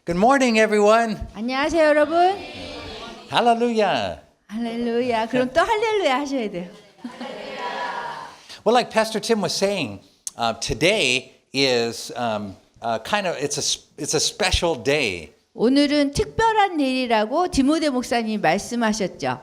Good morning, everyone. 안녕하세요, 여러분. Hallelujah. 할렐루야. 그럼 또 할렐루야 하셔야 돼요. Well, like Pastor Tim was saying, today is it's a special day. 오늘은 특별한 일이라고 디모데 목사님이 말씀하셨죠.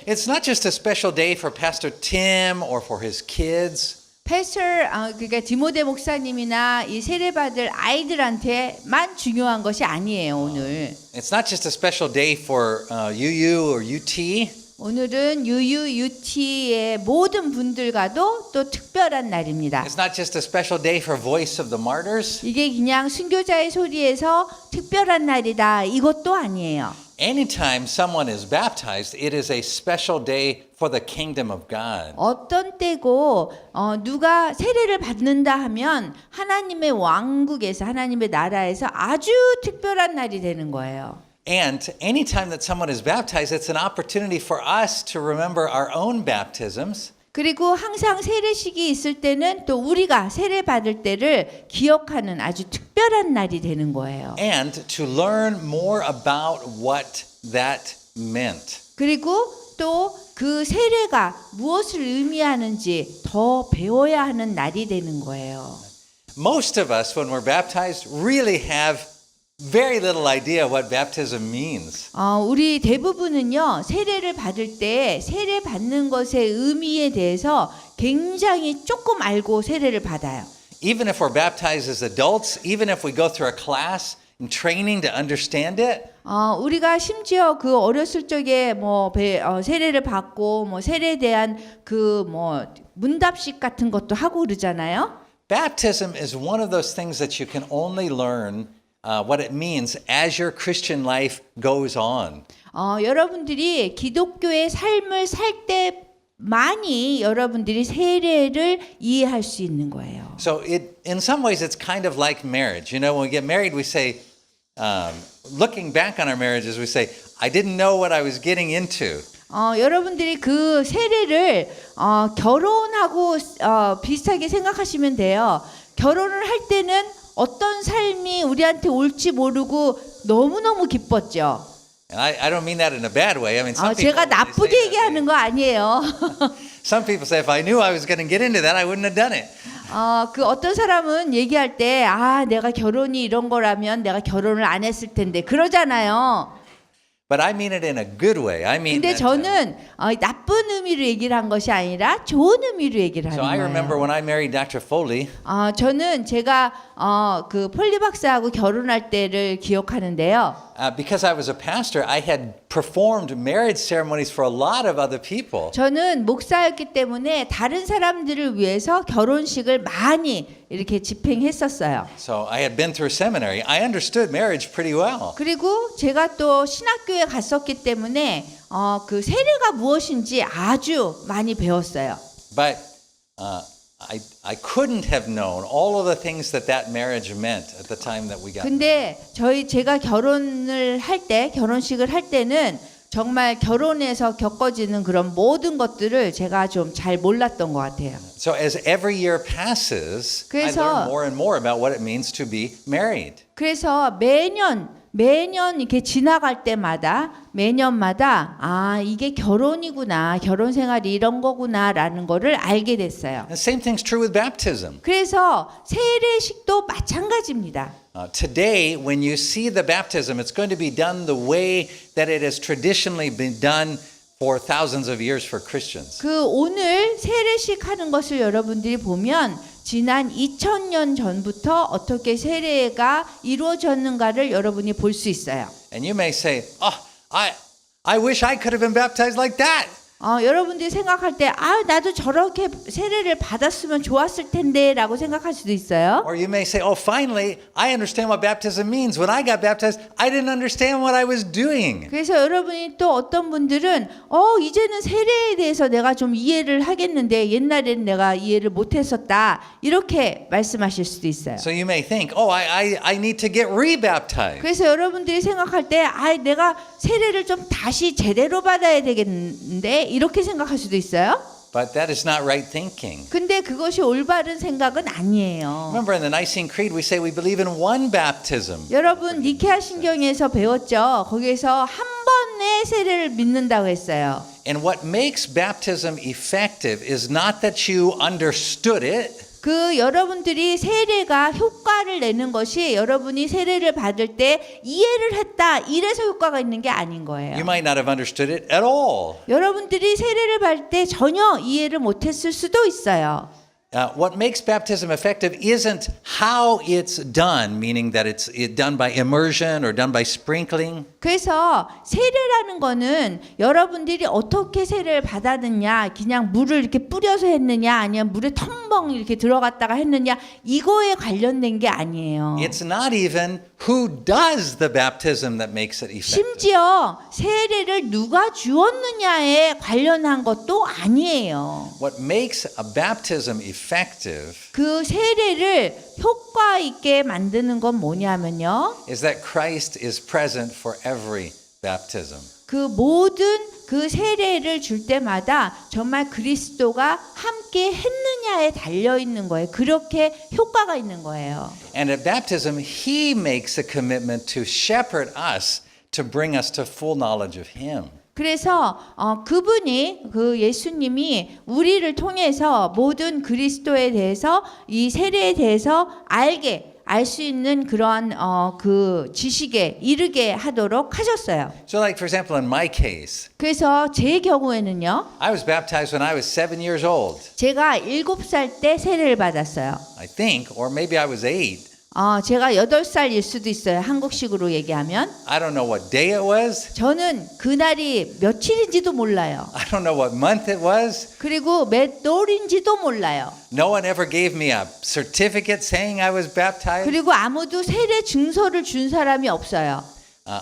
It's not just a special day for Pastor Tim or for his kids. 그러니까 디모데 목사님이나 이 세례받을 아이들한테만 중요한 것이 아니에요, 오늘. It's not just a special day for UU or UT. 오늘은 UUUT의 모든 분들과도 또 특별한 날입니다. It's not just a special day for Voice of the Martyrs. 이게 그냥 순교자의 소리에서 특별한 날이다, 이것도 아니에요. Anytime someone is baptized, it is a special day for the kingdom of God. 어떤 때고 누가 세례를 받는다 하면 하나님의 왕국에서 하나님의 나라에서 아주 특별한 날이 되는 거예요. And anytime that someone is baptized, it's an opportunity for us to remember our own baptisms. 그리고 항상 세례식이 있을 때는 또 우리가 세례 받을 때를 기억하는 아주 특별한 날이 되는 거예요. And to learn more about what that meant. 그리고 또 그 세례가 무엇을 의미하는지 더 배워야 하는 날이 되는 거예요. Most of us, when we're baptized, really have very little idea what baptism means. 우리 대부분은요, 세례를 받을 때 세례 받는 것의 의미에 대해서 굉장히 조금 알고 세례를 받아요. Even if we're baptized as adults, even if we go through a class and training to understand it, 우리가 심지어 그 어렸을 적에 세례를 받고 세례에 대한 문답식 같은 것도 하고 그러잖아요. baptism is one of those things that you can only learn what it means as your Christian life goes on. 여러분들이 기독교의 삶을 살 때만이 여러분들이 세례를 이해할 수 있는 거예요. So in some ways, it's kind of like marriage. You know, when we get married, we say, looking back on our marriages, we say, I didn't know what I was getting into. 여러분들이 그 세례를 결혼하고 비슷하게 생각하시면 돼요. 결혼을 할 때는 어떤 삶이 우리한테 올지 모르고 너무너무 기뻤죠. And I don't mean that in a bad way. I mean, some people, 제가 they say 나쁘게 that 얘기하는 거 아니에요. some people say, if I knew I was going to get into that, I wouldn't have done it. 그 어떤 사람은 얘기할 때, 내가 결혼이 이런 거라면 내가 결혼을 안 했을 텐데 그러잖아요. But I mean it in a good way. I mean 근데 that, 저는 나쁜 의미로 얘기를 한 것이 아니라 좋은 의미로 얘기를 so 하는 I remember 거예요. when I married Dr. Foley, 저는 제가 그 폴리 박사하고 결혼할 때를 기억하는데요. because I was a pastor, I had performed marriage ceremonies for a lot of other people. 저는 목사였기 때문에 다른 사람들을 위해서 결혼식을 많이 이렇게 집행했었어요. So I had been through seminary. I understood marriage pretty well. 그리고 제가 또 신학교에 갔었기 때문에 그 세례가 무엇인지 아주 많이 배웠어요. But I couldn't have known all of the things that marriage meant at the time that we got married. 근데 제가 결혼식을 할 때는 정말 결혼에서 겪어지는 그런 모든 것들을 제가 좀 잘 몰랐던 것 같아요. So as every year passes, I 그래서- learn more and more about what it means to be married. 그래서 매년 이렇게 지나갈 때마다 매년마다 이게 결혼이구나, 결혼 생활이 이런 거구나라는 거를 알게 됐어요. And the same thing's true with baptism. 그래서 세례식도 마찬가지입니다. Today, when you see the baptism, it's going to be done the way that it has traditionally been done for thousands of years for Christians. 오늘 세례식 하는 것을 여러분들이 보면 지난 2000년 전부터 어떻게 세례가 이루어졌는가를 여러분이 볼 수 있어요. And you may say, I wish I could have been baptized like that. 여러분들이 생각할 때 나도 저렇게 세례를 받았으면 좋았을 텐데라고 생각할 수도 있어요. Or you may say, finally, I understand what baptism means. When I got baptized, I didn't understand what I was doing. 그래서 여러분이 또 어떤 분들은 이제는 세례에 대해서 내가 좀 이해를 하겠는데 옛날에는 내가 이해를 못했었다 이렇게 말씀하실 수도 있어요. So you may think, I need to get rebaptized. 그래서 여러분들이 생각할 때 내가 세례를 좀 다시 제대로 받아야 되겠는데 이렇게 생각할 수도 있어요. But that is not right thinking. 근데 그것이 올바른 생각은 아니에요. Remember in the Nicene Creed we say we believe in one baptism. 여러분 니케아 신경에서 배웠죠. 거기에서 한 번의 세례를 믿는다고 했어요. And what makes baptism effective is not that you understood it. 그 여러분들이 세례가 효과를 내는 것이 여러분이 세례를 받을 때 이해를 했다. 이래서 효과가 있는 게 아닌 거예요. You might not have understood it at all. 여러분들이 세례를 받을 때 전혀 이해를 못했을 수도 있어요. What makes baptism effective isn't how it's done, meaning that it's done by immersion or done by sprinkling. 그래서 세례라는 거는 여러분들이 어떻게 세례를 받았느냐, 그냥 물을 이렇게 뿌려서 했느냐, 아니면 물에 텅벙 이렇게 들어갔다가 했느냐, 이거에 관련된 게 아니에요. It's not even who does the baptism that makes it effective. 심지어 세례를 누가 주었느냐에 관련한 것도 아니에요. What makes a baptism effective 그 세례를 효과 있게 만드는 건 뭐냐면요. is that Christ is present for every baptism. 그 모든 그 세례를 줄 때마다 정말 그리스도가 함께 했느냐에 달려 있는 거예요. 그렇게 효과가 있는 거예요. And at baptism, He makes a commitment to shepherd us to bring us to full knowledge of Him. 그래서 그분이 그 예수님이 우리를 통해서 모든 그리스도에 대해서 이 세례에 대해서 알 수 있는 그러한 그 지식에 이르게 하도록 하셨어요. So like for example in my case, 그래서 제 경우에는요. I was baptized when I was 7 years old. 제가 7살 때 세례를 받았어요. I think, or maybe I was 8. 제가 8살일 수도 있어요. 한국식으로 얘기하면. I don't know what day it was. 저는 그날이 며칠인지도 몰라요. I don't know what month it was. 그리고 몇 돌인지도 몰라요. No one ever gave me a certificate saying I was baptized. 그리고 아무도 세례 증서를 준 사람이 없어요.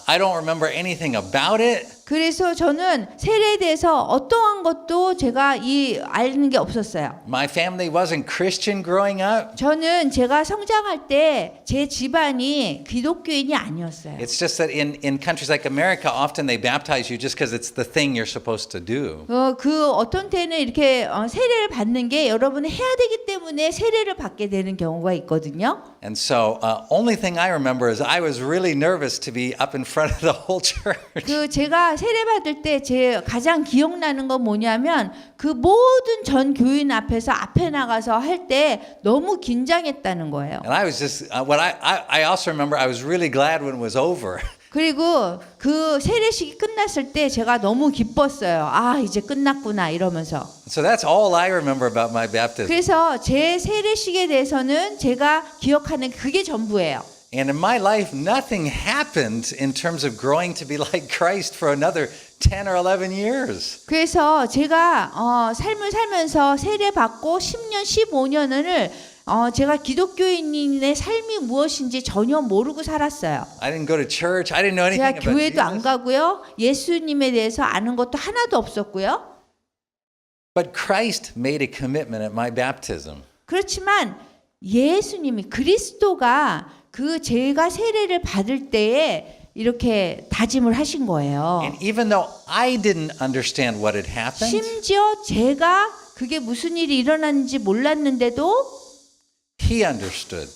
I don't remember anything about it. 그래서 저는 세례에 대해서 어떠한 것도 제가 아는 게 없었어요. My family wasn't Christian growing up. 저는 제가 성장할 때 제 집안이 기독교인이 아니었어요. It's just that in countries like America, often they baptize you just because it's the thing you're supposed to do. 그 어떤 때는 이렇게 세례를 받는 게 여러분이 해야 되기 때문에 세례를 받게 되는 경우가 있거든요. And so, only thing I remember is I was really nervous to be up in front of the whole church. 그 제가 세례 받을 때 제 가장 기억나는 건 뭐냐면 그 모든 전 교인 앞에 나가서 할 때 너무 긴장했다는 거예요. And I was just I also remember I was really glad when it was over. 그리고 그 세례식이 끝났을 때 제가 너무 기뻤어요. 아, 이제 끝났구나 이러면서. So that's all I remember about my baptism. 그래서 제 세례식에 대해서는 제가 기억하는 그게 전부예요. And in my life, nothing happened in terms of growing to be like Christ for another 10 or 11 years. 그래서 제가 삶을 살면서 세례 받고 10년, 15년을 제가 기독교인의 삶이 무엇인지 전혀 모르고 살았어요. I didn't go to church. I didn't know anything 제가 about 교회도 안 Jesus. 가고요. 예수님에 대해서 아는 것도 하나도 없었고요. But Christ made a commitment at my baptism. 그렇지만 예수님이 그리스도가 그 제가 세례를 받을 때에 이렇게 다짐을 하신 거예요. And even though I didn't understand what had happened, 심지어 제가 그게 무슨 일이 일어났는지 몰랐는데도 He understood.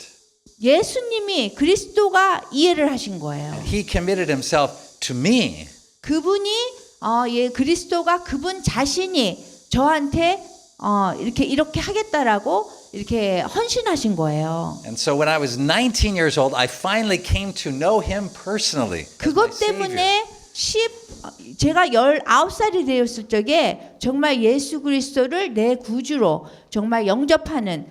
예수님이 그리스도가 이해를 하신 거예요. He committed Himself to me. 그분이 그리스도가 그분 자신이 저한테 이렇게 하겠다라고 이렇게 헌신하신 거예요. And so when I was 19 years old, I finally came to know Him personally. as my 그것 Savior. 때문에 제가 19살이 되었을 적에 정말 예수 그리스도를 내 구주로 정말 영접하는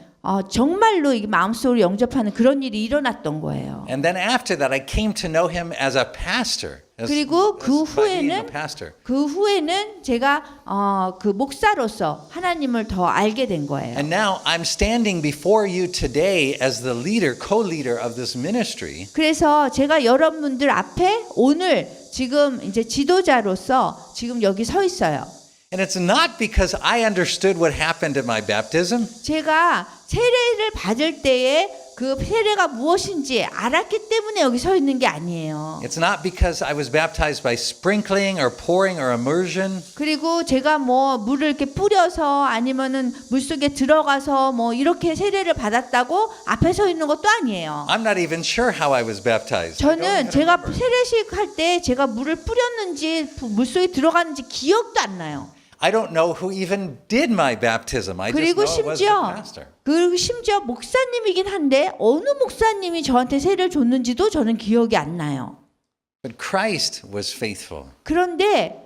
정말로 이 마음속으로 영접하는 그런 일이 일어났던 거예요. And then after that, I came to know Him as a pastor. 그리고 그 by being a 후에는 pastor. 제가 그 목사로서 하나님을 더 알게 된 거예요. And now I'm standing before you today as the leader, co-leader of this ministry. 그래서 제가 여러분들 앞에 오늘 지금 이제 지도자로서 지금 여기 서 있어요. And it's not because I understood what happened at my baptism. 제가 세례를 받을 때에 그 세례가 무엇인지 알았기 때문에 여기 서 있는 게 아니에요. It's not because I was baptized by sprinkling or pouring or immersion. 그리고 제가 뭐 물을 이렇게 뿌려서 아니면은 물 속에 들어가서 뭐 이렇게 세례를 받았다고 앞에 서 있는 것도 아니에요. I'm not even sure how I was baptized. I don't 저는 even 제가 remember. 세례식 할 때 제가 물을 뿌렸는지 물 속에 들어갔는지 기억도 안 나요. I don't know who even did my baptism. I just 그리고 know it was the 심지어 pastor. 그리고 심지어 목사님이긴 한데 어느 목사님이 저한테 세례를 줬는지도 저는 기억이 안 나요. But Christ was faithful. 그런데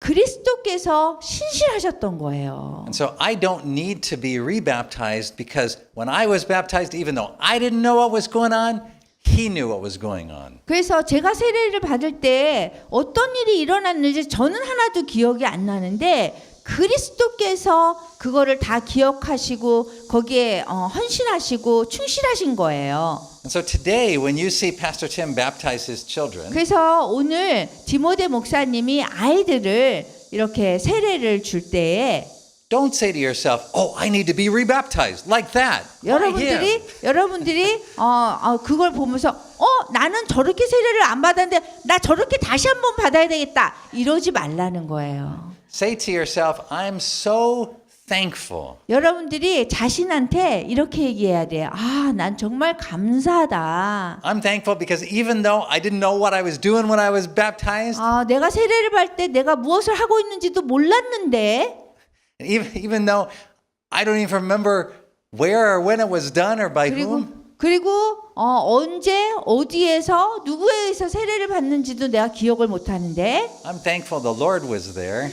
그리스도께서 신실하셨던 거예요. And so I don't need to be rebaptized because when I was baptized, even though I didn't know what was going on, He knew what was going on. 그래서 제가 세례를 받을 때 어떤 일이 일어났는지 저는 하나도 기억이 안 나는데 그리스도께서 그거를 다 기억하시고 거기에 헌신하시고 충실하신 거예요. And so today, when you see Pastor Tim baptize his children, 그래서 오늘 디모데 목사님이 아이들을 이렇게 세례를 줄 때에 don't say to yourself, "Oh, I need to be rebaptized like that." 여러분들이 그걸 보면서 나는 저렇게 세례를 안 받았는데 나 저렇게 다시 한번 받아야 되겠다 이러지 말라는 거예요. Say to yourself, "I'm so thankful." 여러분들이 자신한테 이렇게 얘기해야 돼요. 난 정말 감사하다. I'm thankful because even though I didn't know what I was doing when I was baptized, 내가 세례를 받을 때 내가 무엇을 하고 있는지도 몰랐는데 and even though I don't even remember where or when it was done or by whom, 그리고 언제 어디에서 누구에게서 세례를 받는지도 내가 기억을 못 하는데 I'm thankful the Lord was there.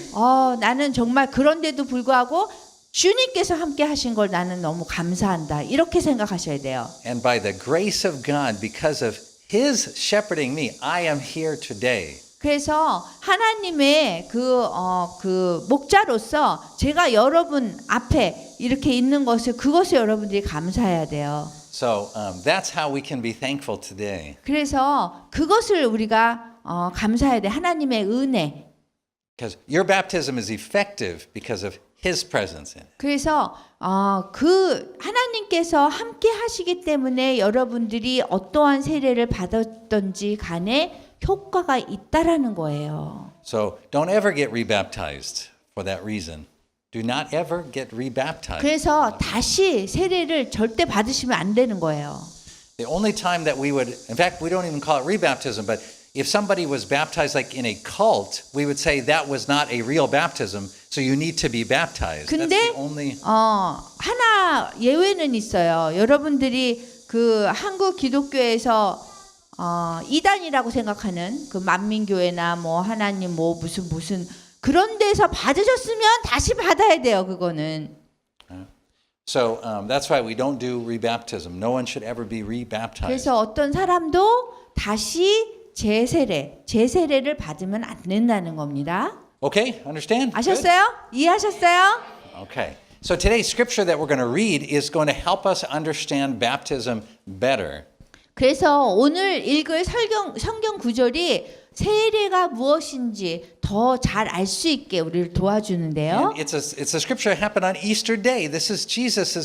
나는 정말 그런데도 불구하고 주님께서 함께 하신 걸 나는 너무 감사한다. 이렇게 생각하셔야 돼요. And by the grace of God, because of His shepherding me, I am here today. 그래서 하나님의 그 목자로서 제가 여러분 앞에 이렇게 있는 그것을 여러분들이 감사해야 돼요. So that's how we can be thankful today. 그래서 그것을 우리가 감사해야 돼. 하나님의 은혜. Because your baptism is effective because of His presence in it. 그래서 그 하나님께서 함께 하시기 때문에 여러분들이 어떠한 세례를 받았던지 간에 효과가 있다라는 거예요. So don't ever get rebaptized for that reason. Do not ever get rebaptized. 그래서 다시 세례를 절대 받으시면 안 되는 거예요. The only time that we would, in fact, we don't even call it rebaptism, but if somebody was baptized like in a cult, we would say that was not a real baptism, so you need to be baptized. That's 근데 the only. 하나 예외는 있어요. 여러분들이 그 한국 기독교에서 이단이라고 생각하는 그 만민교회나 뭐 하나님 뭐 무슨 그런 데서 받으셨으면 다시 받아야 돼요. 그거는. So that's why we don't do rebaptism. No one should ever be rebaptized. 그래서 어떤 사람도 다시 재세례를 받으면 안 된다는 겁니다. Okay, understand? Good? 아셨어요? 이해하셨어요? Okay. So today's scripture that we're going to read is going to help us understand baptism better. 그래서 오늘 읽을 성경 구절이 세례가 무엇인지 더 잘 알 수 있게 우리를 도와주는데요. And it's a scripture that happened on Easter Day. This is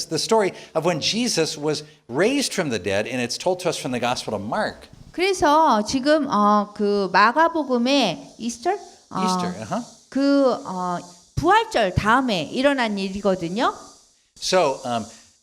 the story of when Jesus was raised from the dead, and it's told to us from the Gospel of Mark. 그래서 지금 그 마가복음의 이스터 그 부활절 다음에 일어난 일이거든요. So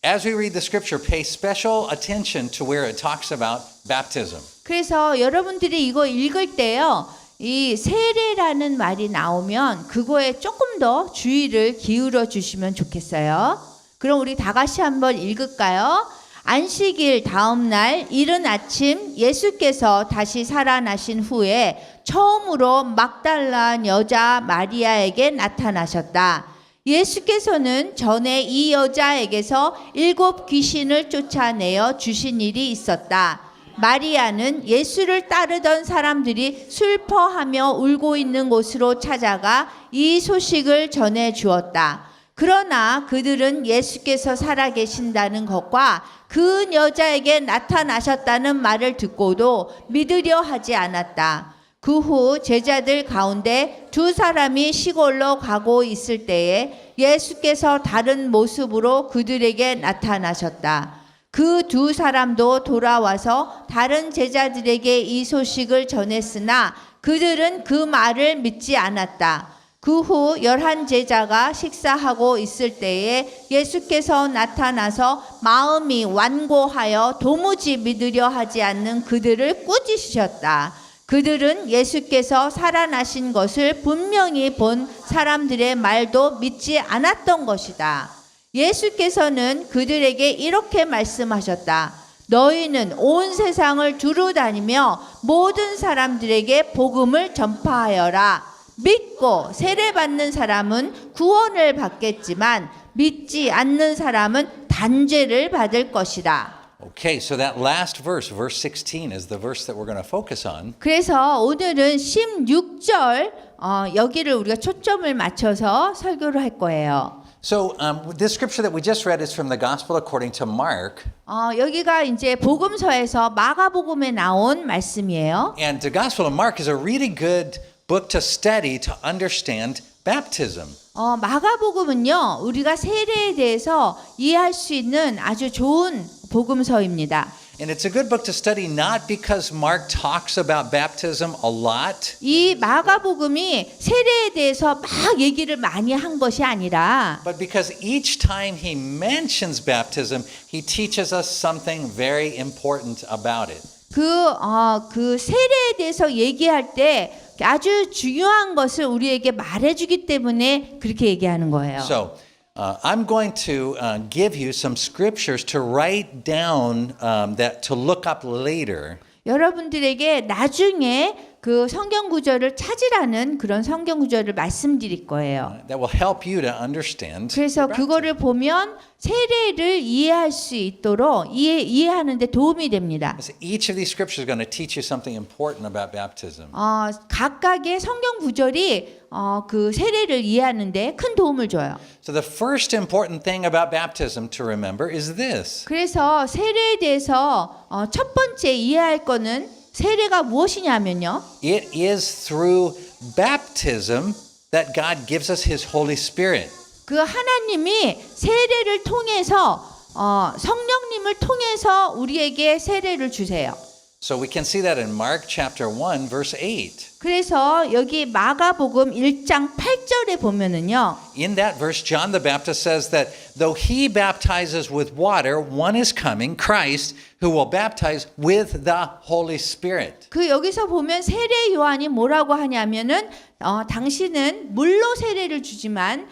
as we read the scripture, pay special attention to where it talks about baptism. 그래서 여러분들이 이거 읽을 때요. 이 세례라는 말이 나오면 그거에 조금 더 주의를 기울여 주시면 좋겠어요. 그럼 우리 다 같이 한번 읽을까요? 안식일 다음 날 이른 아침 예수께서 다시 살아나신 후에 처음으로 막달라 여자 마리아에게 나타나셨다. 예수께서는 전에 이 여자에게서 7 귀신을 쫓아내어 주신 일이 있었다. 마리아는 예수를 따르던 사람들이 슬퍼하며 울고 있는 곳으로 찾아가 이 소식을 전해 주었다. 그러나 그들은 예수께서 살아계신다는 것과 그 여자에게 나타나셨다는 말을 듣고도 믿으려 하지 않았다. 그 후 제자들 가운데 2 사람이 시골로 가고 있을 때에 예수께서 다른 모습으로 그들에게 나타나셨다. 그 두 사람도 돌아와서 다른 제자들에게 이 소식을 전했으나 그들은 그 말을 믿지 않았다. 그 후 11 제자가 식사하고 있을 때에 예수께서 나타나서 마음이 완고하여 도무지 믿으려 하지 않는 그들을 꾸짖으셨다. 그들은 예수께서 살아나신 것을 분명히 본 사람들의 말도 믿지 않았던 것이다. 예수께서는 그들에게 이렇게 말씀하셨다. 너희는 온 세상을 두루 다니며 모든 사람들에게 복음을 전파하여라. 믿고 세례받는 사람은 구원을 받겠지만 믿지 않는 사람은 단죄를 받을 것이다. Okay, so that last verse, verse 16, is the verse that we're going to focus on. 그래서 오늘은 16절 여기를 우리가 초점을 맞춰서 설교를 할 거예요. So this scripture that we just read is from the Gospel according to Mark. 여기가 이제 복음서에서 마가복음에 나온 말씀이에요. And the Gospel of Mark is a really good book to study to understand baptism. 마가복음은요, 우리가 세례에 대해서 이해할 수 있는 아주 좋은 복음서입니다. And it's a good book to study not because Mark talks about baptism a lot, 이 마가복음이 세례에 대해서 막 얘기를 많이 한 것이 아니라 but because each time he mentions baptism, he teaches us something very important about it. 그 세례에 대해서 얘기할 때 아주 중요한 것을 우리에게 말해주기 때문에 그렇게 얘기하는 거예요. So I'm going to give you some scriptures to write down that to look up later. 여러분들에게 나중에 그 성경 구절을 찾으라는 그런 성경 구절을 말씀드릴 거예요. That will help you to understand. 그래서 그거를 보면 세례를 이해할 수 있도록 이해하는 데 도움이 됩니다. Each of these scriptures is going to teach you something important about baptism. 각각의 성경 구절이 그 세례를 이해하는 데 큰 도움을 줘요. So the first important thing about baptism to remember is this. 그래서 세례에 대해서 첫 번째 이해할 거는 세례가 무엇이냐면요. It is through baptism that God gives us His Holy Spirit. 그 하나님이 세례를 통해서 성령님을 통해서 우리에게 세례를 주세요. So we can see that in Mark chapter 1 verse 8. 그래서 여기 마가복음 1장 8절에 보면은요. In that verse John the Baptist says that though he baptizes with water, one is coming, Christ, who will baptize with the Holy Spirit. 그 여기서 보면 세례 요한이 뭐라고 하냐면은 당신은 물로 세례를 주지만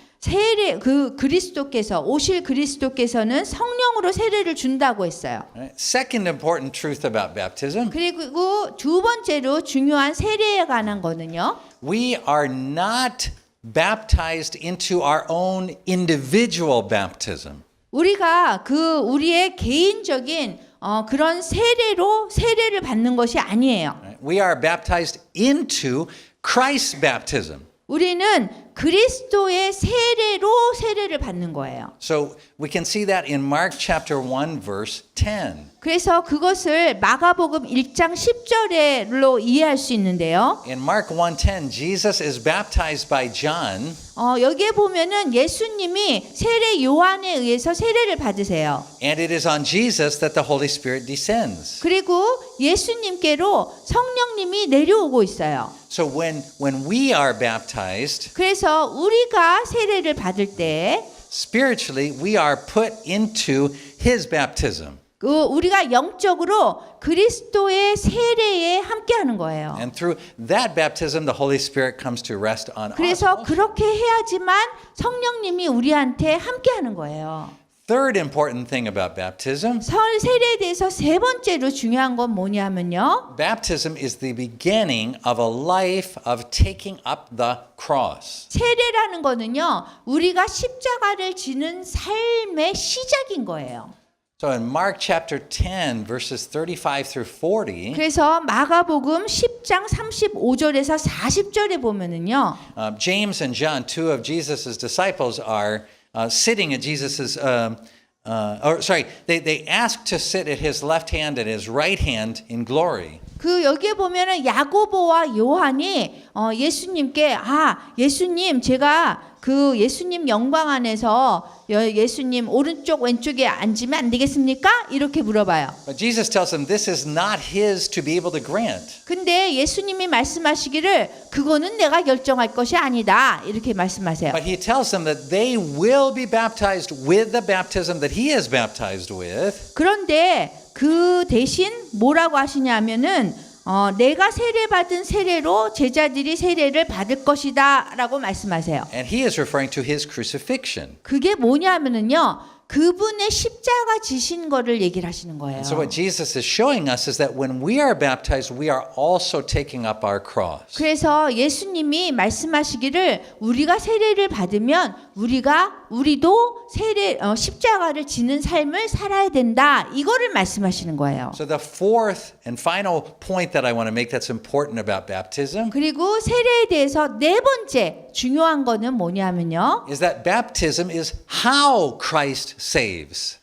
그리스도께서 오실 그리스도께서는 성령으로 세례를 준다고 했어요. Second important truth about baptism. 그리고 두 번째로 중요한 세례에 관한 거는요. We are not baptized into our own individual baptism. 우리가 우리의 개인적인 그런 세례를 받는 것이 아니에요. We are baptized into Christ's baptism. 우리는 그리스도의 세례로 세례를 받는 거예요. So we can see that in Mark chapter 1 verse 10. 그래서 그것을 마가복음 1장 10절로 이해할 수 있는데요. In Mark 1:10, Jesus is baptized by John. 여기에 보면은 예수님이 세례 요한에 의해서 세례를 받으세요. And it is on Jesus that the Holy Spirit descends. 그리고 예수님께로 성령님이 내려오고 있어요. So when we are baptized, 그래서 우리가 세례를 받을 때 spiritually we are put into His baptism. 우리가 영적으로 그리스도의 세례에 함께하는 거예요. And through that baptism, the Holy Spirit comes to rest on us. 그래서 그렇게 해야지만 성령님이 우리한테 함께하는 거예요. Third important thing about baptism. 세례에 대해서 세 번째로 중요한 건 뭐냐면요. Baptism is the beginning of a life of taking up the cross. 세례라는 거는요. 우리가 십자가를 지는 삶의 시작인 거예요. So in Mark chapter 10 verses 35 through 40, 그래서 마가복음 10장 35절에서 40절에 보면은요. James and John, two of Jesus' disciples, are sitting at Jesus's, they ask to sit at his left hand and his right hand in glory. 그 여기에 보면은 야고보와 요한이 예수님께 예수님 제가 그 예수님 영광 안에서 예수님 오른쪽 왼쪽에 앉으면 안 되겠습니까? 이렇게 물어봐요. But Jesus tells them this is not his to be able to grant. 근데 예수님이 말씀하시기를 그거는 내가 결정할 것이 아니다. 이렇게 말씀하세요. But he tells them that they will be baptized with the baptism that he is baptized with. 그런데 그 대신 뭐라고 하시냐면은 내가 세례받은 세례로 제자들이 세례를 받을 것이다라고 말씀하세요. And he is referring to his crucifixion. 그게 뭐냐면은요. 그분의 십자가 지신 거를 얘기를 하시는 거예요. So what Jesus is showing us is that when we are baptized, we are also taking up our cross. 그래서 예수님이 말씀하시기를 우리가 세례를 받으면 우리도 십자가를 지는 삶을 살아야 된다. 이거를 말씀하시는 거예요. So the fourth and final point that I want to make that's important about baptism 그리고 세례에 대해서 네 번째 중요한 거는 뭐냐면요. is that baptism is how Christ saves.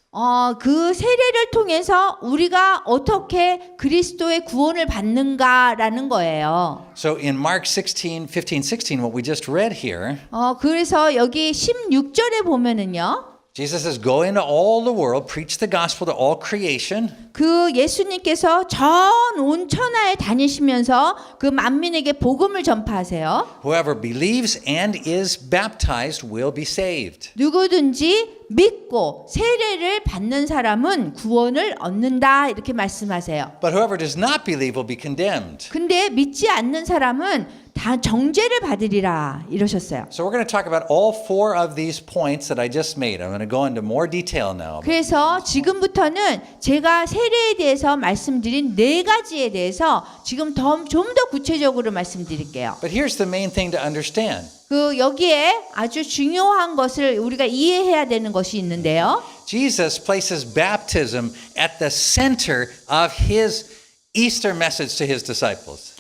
그 세례를 통해서 우리가 어떻게 그리스도의 구원을 받는가라는 거예요. So in Mark 16, 15, 16, what we just read here, 그래서 여기 16절에 보면은요. Jesus says, go into all the world, preach the gospel to all creation. 그 예수님께서 전 온 천하에 다니시면서 그 만민에게 복음을 전파하세요. Whoever believes and is baptized will be saved. 누구든지 믿고 세례를 받는 사람은 구원을 얻는다 이렇게 말씀하세요. But whoever does not believe will be condemned. 근데 믿지 않는 사람은 다 정죄를 받으리라 이러셨어요. So we're going to talk about all four of these points that I just made. I'm going to go into more detail now. 그래서 지금부터는 제가 세례에 대해서 말씀드린 네 가지에 대해서 지금 좀 더 구체적으로 말씀드릴게요. But here's the main thing to understand. 그 여기에 아주 중요한 것을 우리가 이해해야 되는 것이 있는데요. Jesus places baptism at the center of his Easter message to his disciples.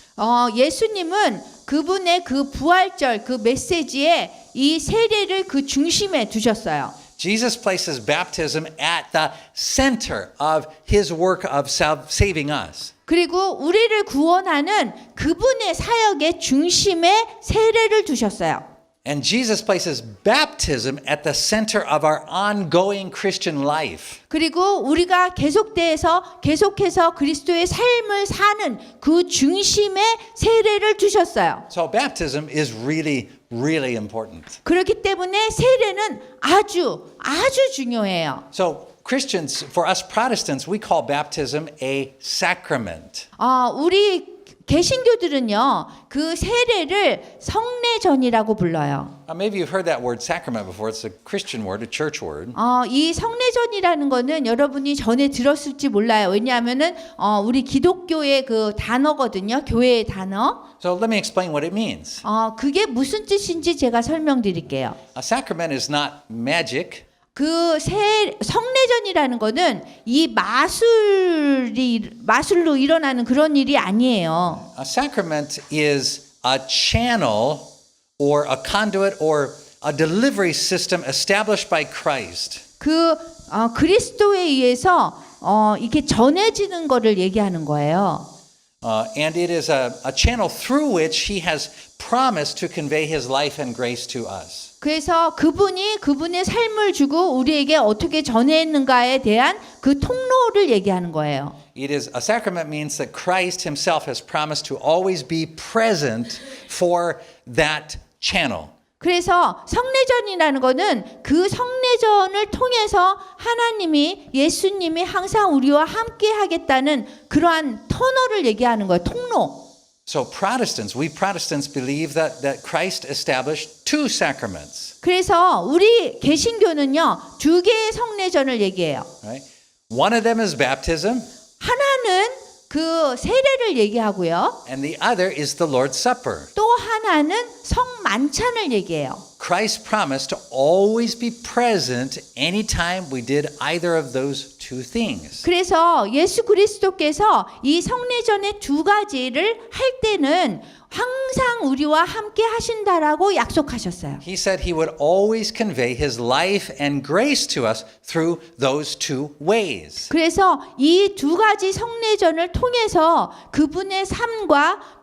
예수님은 그분의 그 부활절 그 메시지에 이 세례를 그 중심에 두셨어요. Jesus places baptism at the center of his work of saving us. 그리고 우리를 구원하는 그분의 사역의 중심에 세례를 두셨어요. And Jesus places baptism at the center of our ongoing Christian life. 그리고 우리가 계속해서 그리스도의 삶을 사는 그 중심에 세례를 두셨어요. So baptism is really, really important. 그렇기 때문에 세례는 아주 중요해요. So Christians, for us Protestants, we call baptism a sacrament. 우리 개신교들은요, 그 세례를 성례전이라고 불러요. Maybe you've heard that word sacrament before. It's a Christian word, a church word. 이 성례전이라는 거는 여러분이 전에 들었을지 몰라요. 왜냐하면은 우리 기독교의 그 단어거든요, 교회의 단어. So let me explain what it means. 그게 무슨 뜻인지 제가 설명드릴게요. A sacrament is not magic. 그 성례전이라는 거는 이 마술로 일어나는 그런 일이 아니에요. A sacrament is a channel or a conduit or a delivery system established by Christ. 그리스도에 의해서 이렇게 전해지는 거를 얘기하는 거예요. And it is a channel through which he has promised to convey his life and grace to us. 그래서 그분이 그분의 삶을 주고 우리에게 어떻게 전했는가에 대한 그 통로를 얘기하는 거예요. A sacrament means that Christ himself has promised to always be present for that channel. 그래서 성례전이라는 거는 그 성례전을 통해서 예수님이 항상 우리와 함께 하겠다는 그러한 터널을 얘기하는 거예요. 통로. So we Protestants believe that Christ established two sacraments. 그래서 우리 개신교는요, 두 개의 성례전을 얘기해요. Right? One of them is baptism. 하나는 그 세례를 얘기하고요. And the other is the Lord's Supper. 또 하나는 성만찬을 얘기해요. Christ promised to always be present anytime we did either of those two things. 그래서 예수 그리스도께서 이 성례전의 두 가지를 할 때는 항상 우리와 함께 하신다라고 약속하셨어요. He said he would always convey his life and grace to us through those two ways. 그래서 이 두 가지 성례전을 통해서 그분의 삶과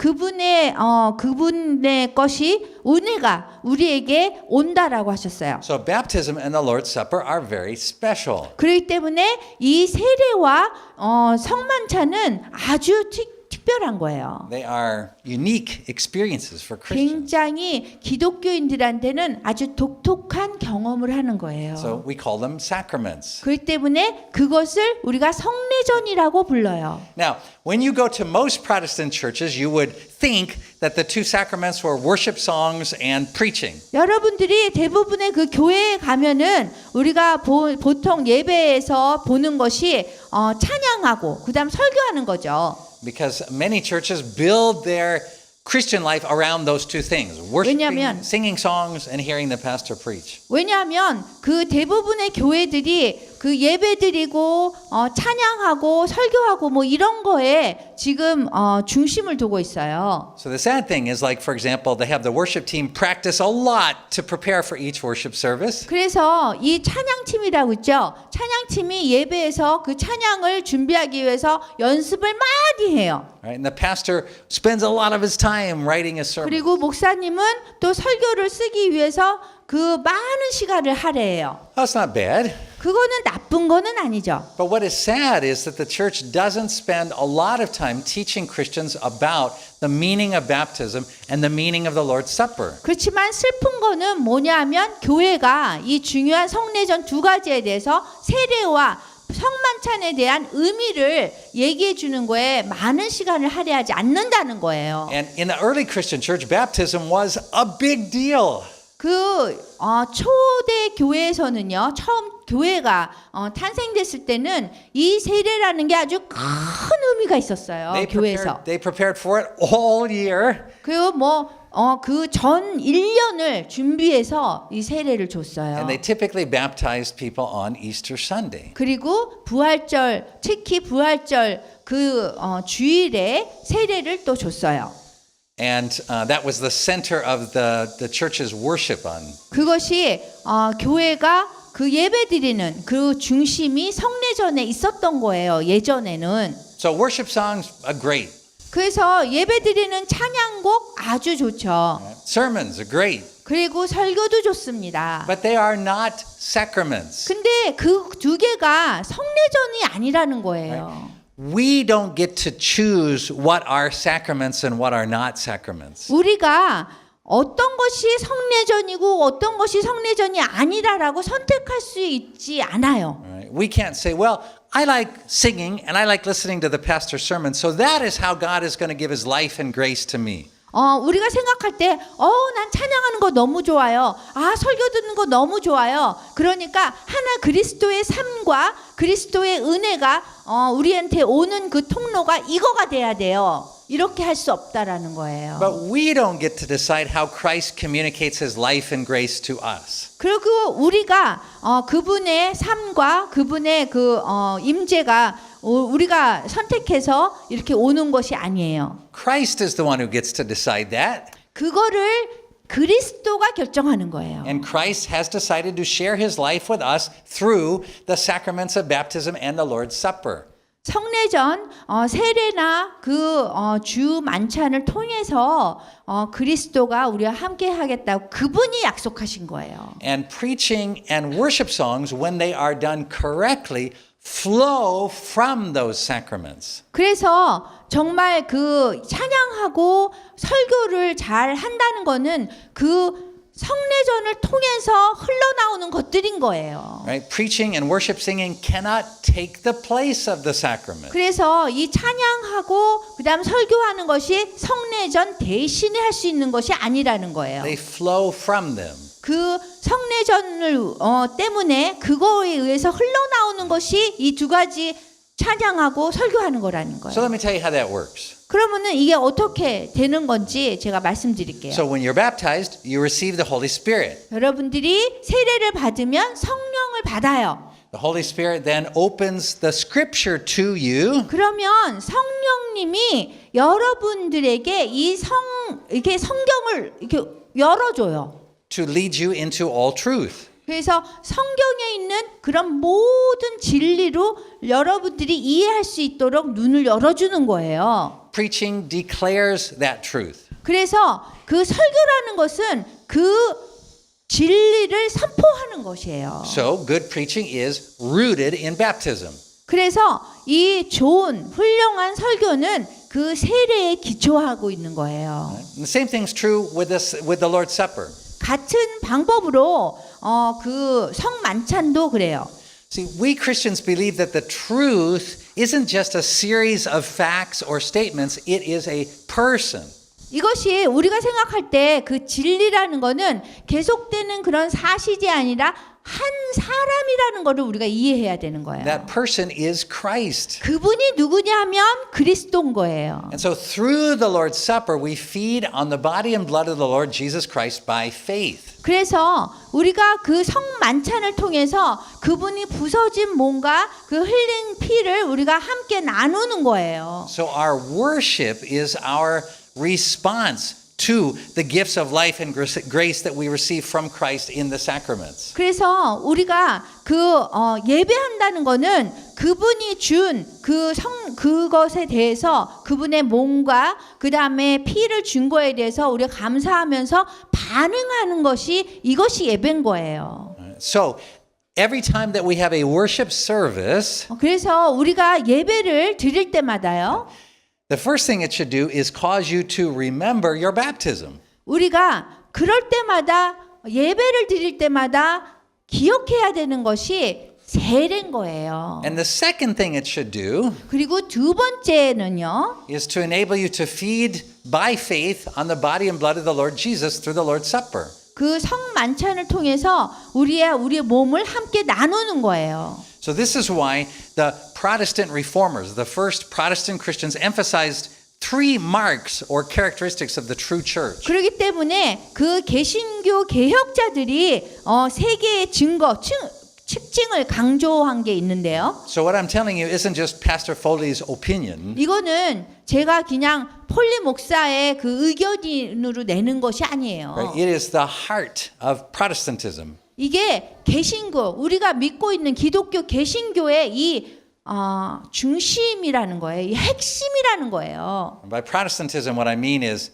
그분의 것이 은혜가 우리에게 온다라고 하셨어요. So baptism and the Lord's Supper are very special. 그렇기 때문에 이 세례와 성만찬은 아주 특별한 거예요. They are unique experiences for Christians. 굉장히 기독교인들한테는 아주 독특한 경험을 하는 거예요. So we call them sacraments. 그렇기 때문에 그것을 우리가 성례전이라고 불러요. Now, when you go to most Protestant churches, you would think that the two sacraments were worship songs and preaching. 여러분들이 대부분의 그 교회에 가면은 우리가 보통 예배에서 보는 것이 찬양하고 그다음 설교하는 거죠. Because many churches build their Christian life around those two things. Worshiping, 왜냐하면 singing songs and hearing the pastor preach. 왜냐하면 그 대부분의 교회들이 그 예배드리고 찬양하고 설교하고 뭐 이런 거에 지금 중심을 두고 있어요. So the sad thing is, like, for example, they have the worship team practice a lot to prepare for each worship service. 그래서 이 찬양팀이라고 있죠. 찬양팀이 예배에서 그 찬양을 준비하기 위해서 연습을 많이 해요. Right? And the pastor spends a lot of his time writing a sermon. 그리고 목사님은 또 설교를 쓰기 위해서 그 많은 시간을 할애해요. That's not bad. 그거는 나쁜 거는 아니죠. But what is sad is that the church doesn't spend a lot of time teaching Christians about the meaning of baptism and the meaning of the Lord's Supper. 그렇지만 슬픈 거는 뭐냐하면 교회가 이 중요한 성례전 두 가지에 대해서 세례와 성만찬에 대한 의미를 얘기해 주는 거에 많은 시간을 할애하지 않는다는 거예요. And in the early Christian church, baptism was a big deal. 초대 교회에서는요, 처음 교회가 탄생됐을 때는 이 세례라는 게 아주 큰 의미가 있었어요. 교회에서. They prepared for it all year. 그리고 그 전 1년을 준비해서 이 세례를 줬어요. And they typically baptized people on Easter Sunday. 그리고 부활절, 특히 부활절 그 주일에 세례를 또 줬어요. And that was the center of the church's worship on. 그것이 교회가 그 예배드리는 그 중심이 성례전에 있었던 거예요. 예전에는. So worship songs are great. 그래서 예배드리는 찬양곡 아주 좋죠. Sermons are great. 그리고 설교도 좋습니다. But they are not sacraments. 근데 그 두 개가 성례전이 아니라는 거예요. We don't get to choose what are sacraments and what are not sacraments. 우리가 어떤 것이 성례전이고 어떤 것이 성례전이 아니라라고 선택할 수 있지 않아요. Right? We can't say, well, I like singing and I like listening to the pastor's sermon, so that is how God is going to give his life and grace to me. 우리가 생각할 때, 난 찬양하는 거 너무 좋아요. 설교 듣는 거 너무 좋아요. 그러니까 하나 그리스도의 삶과 그리스도의 은혜가 우리한테 오는 그 통로가 이거가 돼야 돼요. 이렇게 할 수 없다라는 거예요. But we don't get to decide how Christ communicates his life and grace to us. 그리고 우리가 그분의 삶과 그분의 그 임재가 우리가 선택해서 이렇게 오는 것이 아니에요. Christ is the one who gets to decide that. 그거를 그리스도가 결정하는 거예요. And Christ has decided to share his life with us through the sacraments of baptism and the Lord's Supper. 성례전 세례나 그 주 만찬을 통해서 그리스도가 우리와 함께 하겠다고 그분이 약속하신 거예요. And preaching and worship songs, when they are done correctly, flow from those sacraments. 그래서 정말 그 찬양하고 설교를 잘 한다는 거는 그 성례전을 통해서 흘러나오는 것들인 거예요. Right? Preaching and worship singing cannot take the place of the sacrament. 그래서 이 찬양하고 그다음 설교하는 것이 성례전 대신에 할 수 있는 것이 아니라는 거예요. They flow from them. 그 성례전을 때문에 그거에 의해서 흘러나오는 것이 이 두 가지 찬양하고 설교하는 거라는 거예요. So let me tell you how that works. 그러면은 이게 어떻게 되는 건지 제가 말씀드릴게요. So when you're baptized, you receive the Holy Spirit. 여러분들이 세례를 받으면 성령을 받아요. The Holy Spirit then opens the scripture to you. 그러면 성령님이 여러분들에게 이렇게 성경을 이렇게 열어줘요. To lead you into all truth. 그래서 성경에 있는 그런 모든 진리로 여러분들이 이해할 수 있도록 눈을 열어주는 거예요. Preaching declares that truth. 그래서 그 설교라는 것은 그 진리를 선포하는 것이에요. So good preaching is rooted in baptism. 그래서 이 좋은 훌륭한 설교는 그 세례에 기초하고 있는 거예요. And the same thing's true with the Lord's Supper. 같은 방법으로 그 성만찬도 그래요. See, we Christians believe that the truth isn't just a series of facts or statements, it is a person. 이것이 우리가 생각할 때 그 진리라는 거는 계속되는 그런 사실이 아니라 한 사람이라는 거를 우리가 이해해야 되는 거예요. That person is Christ. 그분이 누구냐면 그리스도인 거예요. And so through the Lord's Supper, we feed on the body and blood of the Lord Jesus Christ by faith. 그래서 우리가 그 성만찬을 통해서 그분이 부서진 몸과 그 흘린 피를 우리가 함께 나누는 거예요. So our worship is our response to the gifts of life and grace that we receive from Christ in the sacraments. 그래서 우리가 예배한다는 거는 그분이 준 그것에 대해서 그분의 몸과 그 다음에 피를 준 거에 대해서 우리가 감사하면서 반응하는 것이 이것이 예배인 거예요. So every time that we have a worship service, 그래서 우리가 예배를 드릴 때마다요. the first thing it should do is cause you to remember your baptism. 우리가 그럴 때마다 예배를 드릴 때마다 기억해야 되는 것이 세례인 거예요. And the second thing it should do 그리고 두 번째는요. is to enable you to feed by faith on the body and blood of the Lord Jesus through the Lord's Supper. 그 성만찬을 통해서 우리의 몸을 함께 나누는 거예요. So this is why the Protestant reformers, the first Protestant Christians, emphasized three marks or characteristics of the true church. 그렇기 때문에 그 개신교 개혁자들이 세 개의 특징을 강조한 게 있는데요. So what I'm telling you isn't just Pastor Foley's opinion. 이거는 제가 그냥 폴리 목사의 그 의견으로 내는 것이 아니에요. Right? It is the heart of Protestantism. 이게 개신교, 우리가 믿고 있는 기독교 개신교의 이 중심이라는 거예요. 이 핵심이라는 거예요. By Protestantism, what I mean is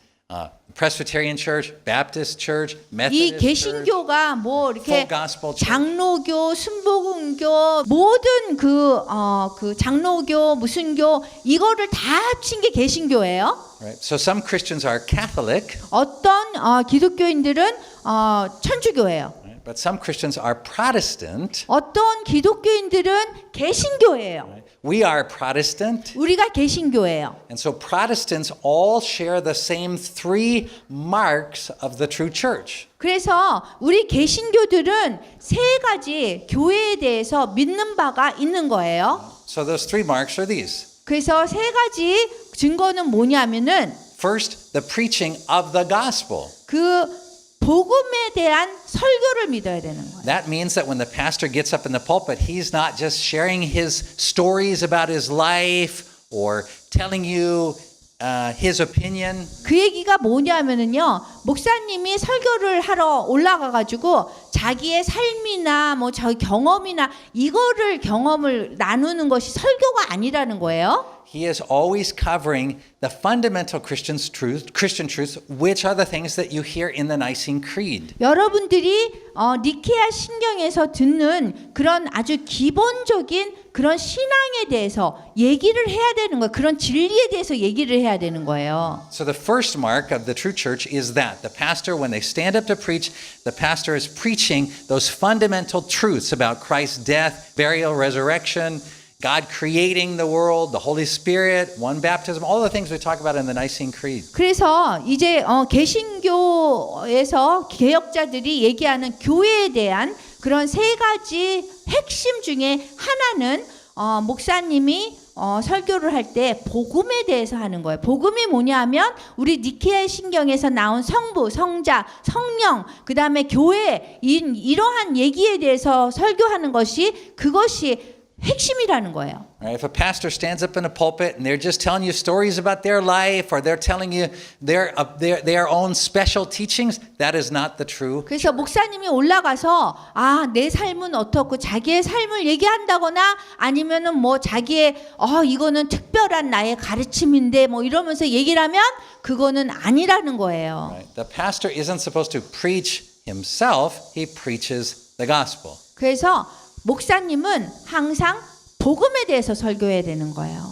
Presbyterian Church, Baptist Church, 이 Methodist Church, 개신교가 뭐 이렇게 Full Gospel Church. 장로교, 순복음교 모든 그 장로교, 무슨교 이거를 다 합친 게 개신교예요. Right? So some Christians are Catholic, 어떤 기독교인들은 천주교예요. right? But some Christians are Protestant. 어떤 기독교인들은 개신교예요. Right? We are Protestant. 우리가 개신교예요. And so Protestants all share the same three marks of the true church. 그래서 우리 개신교들은 세 가지 교회에 대해서 믿는 바가 있는 거예요. So those three marks are these. 그래서 세 가지 증거는 뭐냐면은 First, the preaching of the gospel. 그 복음에 대한 설교를 믿어야 되는 거예요. That means that when the pastor gets up in the pulpit, he's not just sharing his stories about his life or telling you his opinion. 그 얘기가 뭐냐면은요, 목사님이 설교를 하러 올라가가지고 자기의 삶이나 뭐 저 경험이나 경험을 나누는 것이 설교가 아니라는 거예요. He is always covering the fundamental Christian truths, which are the things that you hear in the Nicene Creed. 여러분들이 니케아 신경에서 듣는 그런 아주 기본적인 그런 신앙에 대해서 얘기를 해야 되는 거예요. 그런 진리에 대해서 얘기를 해야 되는 거예요. So the first mark of the true church is that the pastor, when they stand up to preach, the pastor is preaching those fundamental truths about Christ's death, burial, resurrection, God creating the world, the Holy Spirit, one baptism, all the things we talk about in the Nicene Creed. 그래서 이제 개신교에서 개혁자들이 얘기하는 교회에 대한 그런 세 가지 핵심 중에 하나는 목사님이 설교를 할 때 복음에 대해서 하는 거예요. 복음이 뭐냐면 우리 니케아 신경에서 나온 성부, 성자, 성령, 그 다음에 교회 이러한 얘기에 대해서 설교하는 것이 그것이 핵심이라는 거예요. Right? If a pastor stands up in a pulpit and they're just telling you stories about their life or they're telling you their own special teachings, that is not the true. 그래서 목사님이 올라가서 내 삶은 어떻고 자기의 삶을 얘기한다거나 아니면은 뭐 자기의 이거는 특별한 나의 가르침인데 뭐 이러면서 얘기를 하면 그거는 아니라는 거예요. Right? The pastor isn't supposed to preach himself, he preaches the gospel. 그래서 목사님은 항상 복음에 대해서 설교해야 되는 거예요.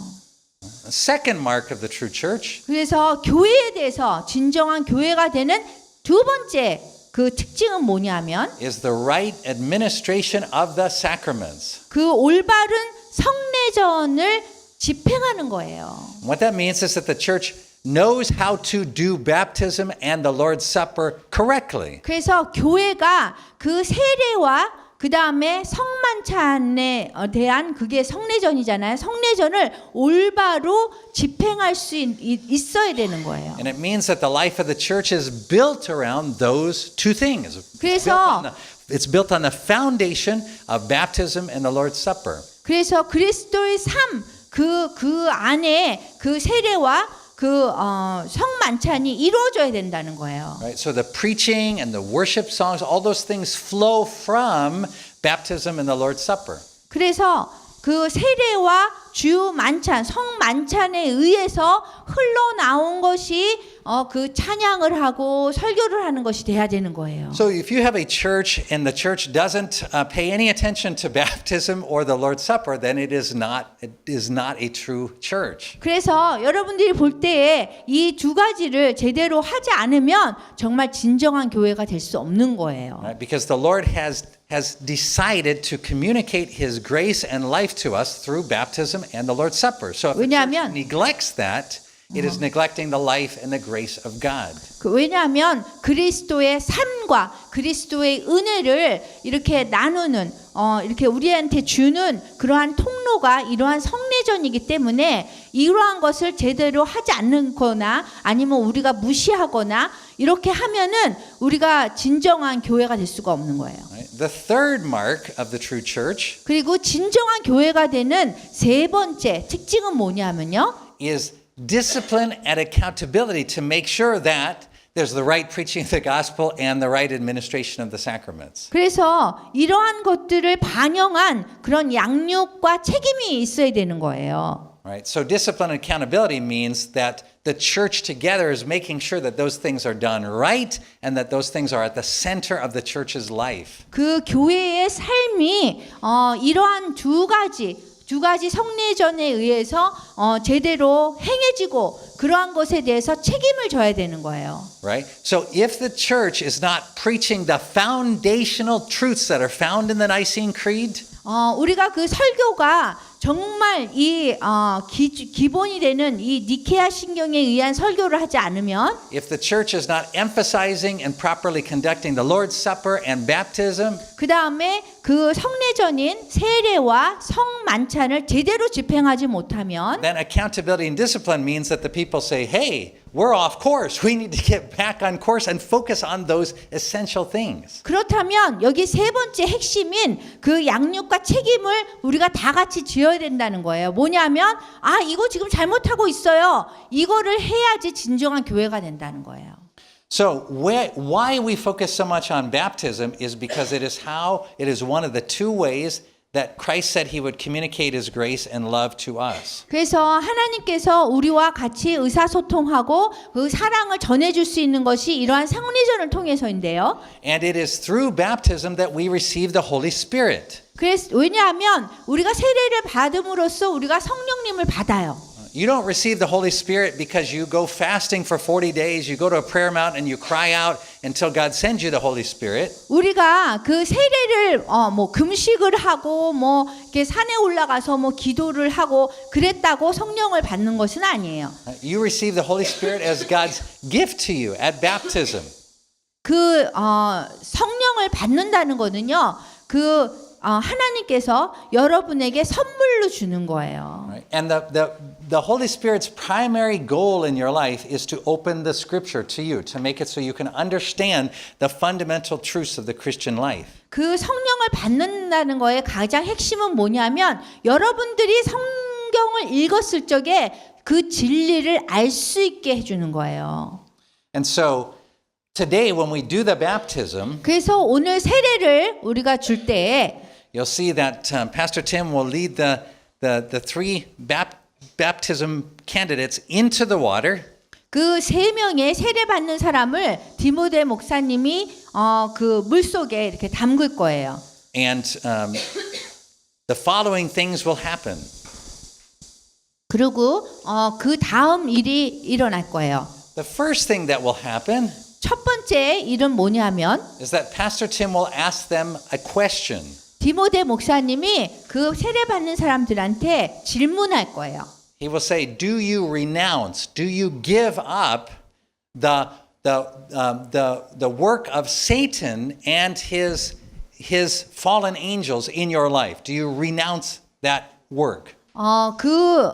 The second mark of the true church 그래서 교회에 대해서 진정한 교회가 되는 두 번째 그 특징은 뭐냐면 is the right administration of the sacraments. 그 올바른 성례전을 집행하는 거예요. What that means is that the church knows how to do baptism and the Lord's Supper correctly. 그래서 교회가 그 세례와 그 다음에 성만찬에 대한 그게 성례전이잖아요. 성례전을 올바로 집행할 수 있어야 되는 거예요. And it means that the life of the church is built around those two things. 그래서 It's built on the foundation of baptism and the Lord's Supper. 그래서 그리스도의 삶 그 안에 그 세례와 그 성만찬이 이루어져야 된다는 거예요. Right? So the preaching and the worship songs, all those things flow from baptism and the Lord's Supper. 그래서 그 세례와 주 만찬, 성만찬에 의해서 흘러나온 것이 그 찬양을 하고 설교를 하는 것이 돼야 되는 거예요. So if you have a church and the church doesn't pay any attention to baptism or the Lord's Supper, then it is not a true church. 그래서 여러분들이 볼 때에 이 두 가지를 제대로 하지 않으면 정말 진정한 교회가 될 수 없는 거예요. Right? Because the Lord has decided to communicate His grace and life to us through baptism and the Lord's Supper. So if the church neglects that, it is neglecting the life and the grace of God. 왜냐하면 그리스도의 삶과 그리스도의 은혜를 이렇게 나누는 이렇게 우리한테 주는 그러한 통로가 이러한 성례전이기 때문에 이러한 것을 제대로 하지 않거나 아니면 우리가 무시하거나 이렇게 하면은 우리가 진정한 교회가 될 수가 없는 거예요. The third mark of the true church 그리고 진정한 교회가 되는 세 번째 특징은 뭐냐면요. is discipline and accountability to make sure that there's the right preaching of the gospel and the right administration of the sacraments. 그래서 이러한 것들을 반영한 그런 양육과 책임이 있어야 되는 거예요. Right? So discipline and accountability means that the church together is making sure that those things are done right and that those things are at the center of the church's life. 그 교회의 삶이 이러한 두 가지 성례전에 의해서 제대로 행해지고 그러한 것에 대해서 책임을 져야 되는 거예요. Right? So if the church is not preaching the foundational truths that are found in the Nicene Creed, 우리가 그 설교가 정말 이 기본이 되는 이 니케아 신경에 의한 설교를 하지 않으면 if the church is not emphasizing and properly conducting the Lord's Supper and baptism, 그 다음에 그 성례전인 세례와 성만찬을 제대로 집행하지 못하면 then accountability and discipline means that the people say, hey, we're off course. We need to get back on course and focus on those essential things. 그렇다면 여기 세 번째 핵심인 그 양육과 책임을 우리가 다 같이 지어야 된다는 거예요. 뭐냐면 이거 지금 잘못하고 있어요. 이거를 해야지 진정한 교회가 된다는 거예요. So why we focus so much on baptism is because it is one of the two ways that Christ said he would communicate his grace and love to us. 그래서 하나님께서 우리와 같이 의사소통하고 그 사랑을 전해줄 수 있는 것이 이러한 성례전을 통해서인데요. And it is through baptism that we receive the Holy Spirit. 그래서 왜냐하면 우리가 세례를 받음으로써 우리가 성령님을 받아요. You don't receive the Holy Spirit because you go fasting for 40 days, you go to a prayer mountain and you cry out until God sends you the Holy Spirit. 우리가 그 세례를 금식을 하고 이렇게 산에 올라가서 기도를 하고 그랬다고 성령을 받는 것은 아니에요. You receive the Holy Spirit as God's gift to you at baptism. 그 성령을 받는다는 거는요. 그 하나님께서 여러분에게 선물로 주는 거예요. Right? And the Holy Spirit's primary goal in your life is to open the scripture to you, to make it so you can understand the fundamental truths of the Christian life. 그 성령을 받는다는 거의 가장 핵심은 뭐냐면 여러분들이 성경을 읽었을 적에 그 진리를 알 수 있게 해주는 거예요. And so today when we do the baptism, 그래서 오늘 세례를 우리가 줄 때에 you'll see that Pastor Tim will lead the three baptism candidates into the water. 그 세 명의 세례 받는 사람을 디모데 목사님이 그 물 속에 이렇게 담글 거예요. And the following things will happen. 그리고 그 다음 일이 일어날 거예요. The first thing that will happen 첫 번째 일은 뭐냐면 is that Pastor Tim will ask them a question. 디모데 목사님이 그 세례 받는 사람들한테 질문할 거예요. He will say, "Do you renounce? Do you give up the work of Satan and his fallen angels in your life? Do you renounce that work?" 그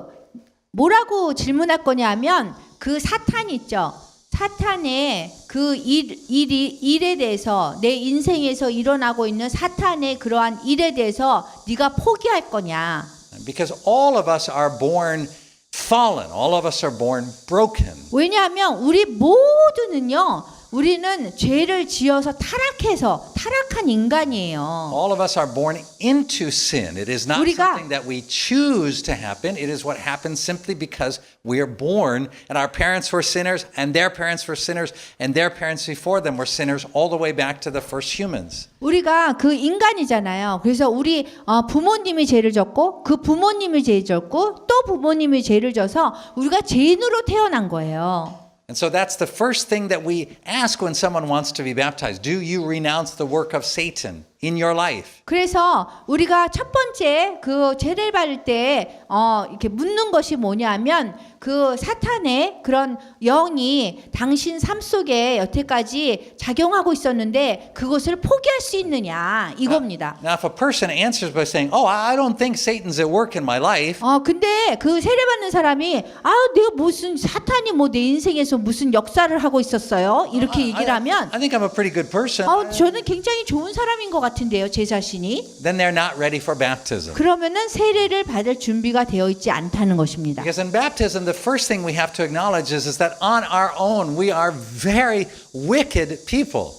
뭐라고 질문할 거냐면 그 사탄 있죠. 사탄의 그 일에 대해서 내 인생에서 일어나고 있는 사탄의 그러한 일에 대해서 네가 포기할 거냐? Because all of us are born fallen. All of us are born broken. 왜냐하면 우리 모두는요. 우리는 죄를 지어서 타락한 인간이에요. All of us are born into sin. It is not 우리가 something that we choose to happen. It is what happens simply because we are born and our parents were sinners and their parents were sinners and their parents before them were sinners all the way back to the first humans. 우리가 그 인간이잖아요. 그래서 우리 부모님이 죄를 졌고 그 부모님이 죄를 졌고 또 부모님이 죄를 져서 우리가 죄인으로 태어난 거예요. And so that's the first thing that we ask when someone wants to be baptized. Do you renounce the work of Satan in your life? 그래서 우리가 첫 번째 그 죄를 받을 때 이렇게 묻는 것이 뭐냐면 그 사탄의 그런 영이 당신 삶 속에 여태까지 작용하고 있었는데 그것을 포기할 수 있느냐 이겁니다. Now, if a person answers by saying, "Oh, I don't think Satan's at work in my life," 근데 그 세례 받는 사람이 내가 무슨 사탄이 뭐 내 인생에서 무슨 역사를 하고 있었어요? 이렇게 얘기를 하면 I think I'm a pretty good person. 저는 굉장히 좋은 사람인 것 같은데요, 제 자신이. Then they're not ready for baptism. 그러면은 세례를 받을 준비가 되어 있지 않다는 것입니다. Because in baptism, the first thing we have to acknowledge is that on our own, we are very wicked people.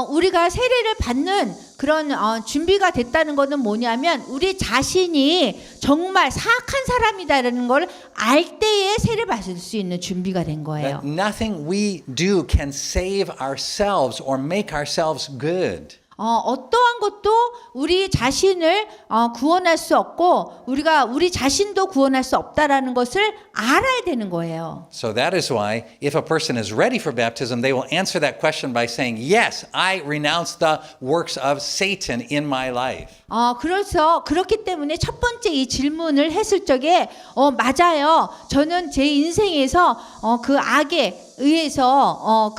우리가 세례를 받는 그런 준비가 됐다는 것은 뭐냐면 우리 자신이 정말 사악한 사람이다라는 걸 알 때에 세례 받을 수 있는 준비가 된 거예요. That nothing we do can save ourselves or make ourselves good. 어떠한 것도 우리 자신을 구원할 수 없고 우리가 우리 자신도 구원할 수 없다라는 것을 알아야 되는 거예요. So that is why if a person is ready for baptism, they will answer that question by saying, "Yes, I renounce the works of Satan in my life." 그래서 그렇기 때문에 첫 번째 이 질문을 했을 적에 맞아요. 저는 제 인생에서 그 악에 의해서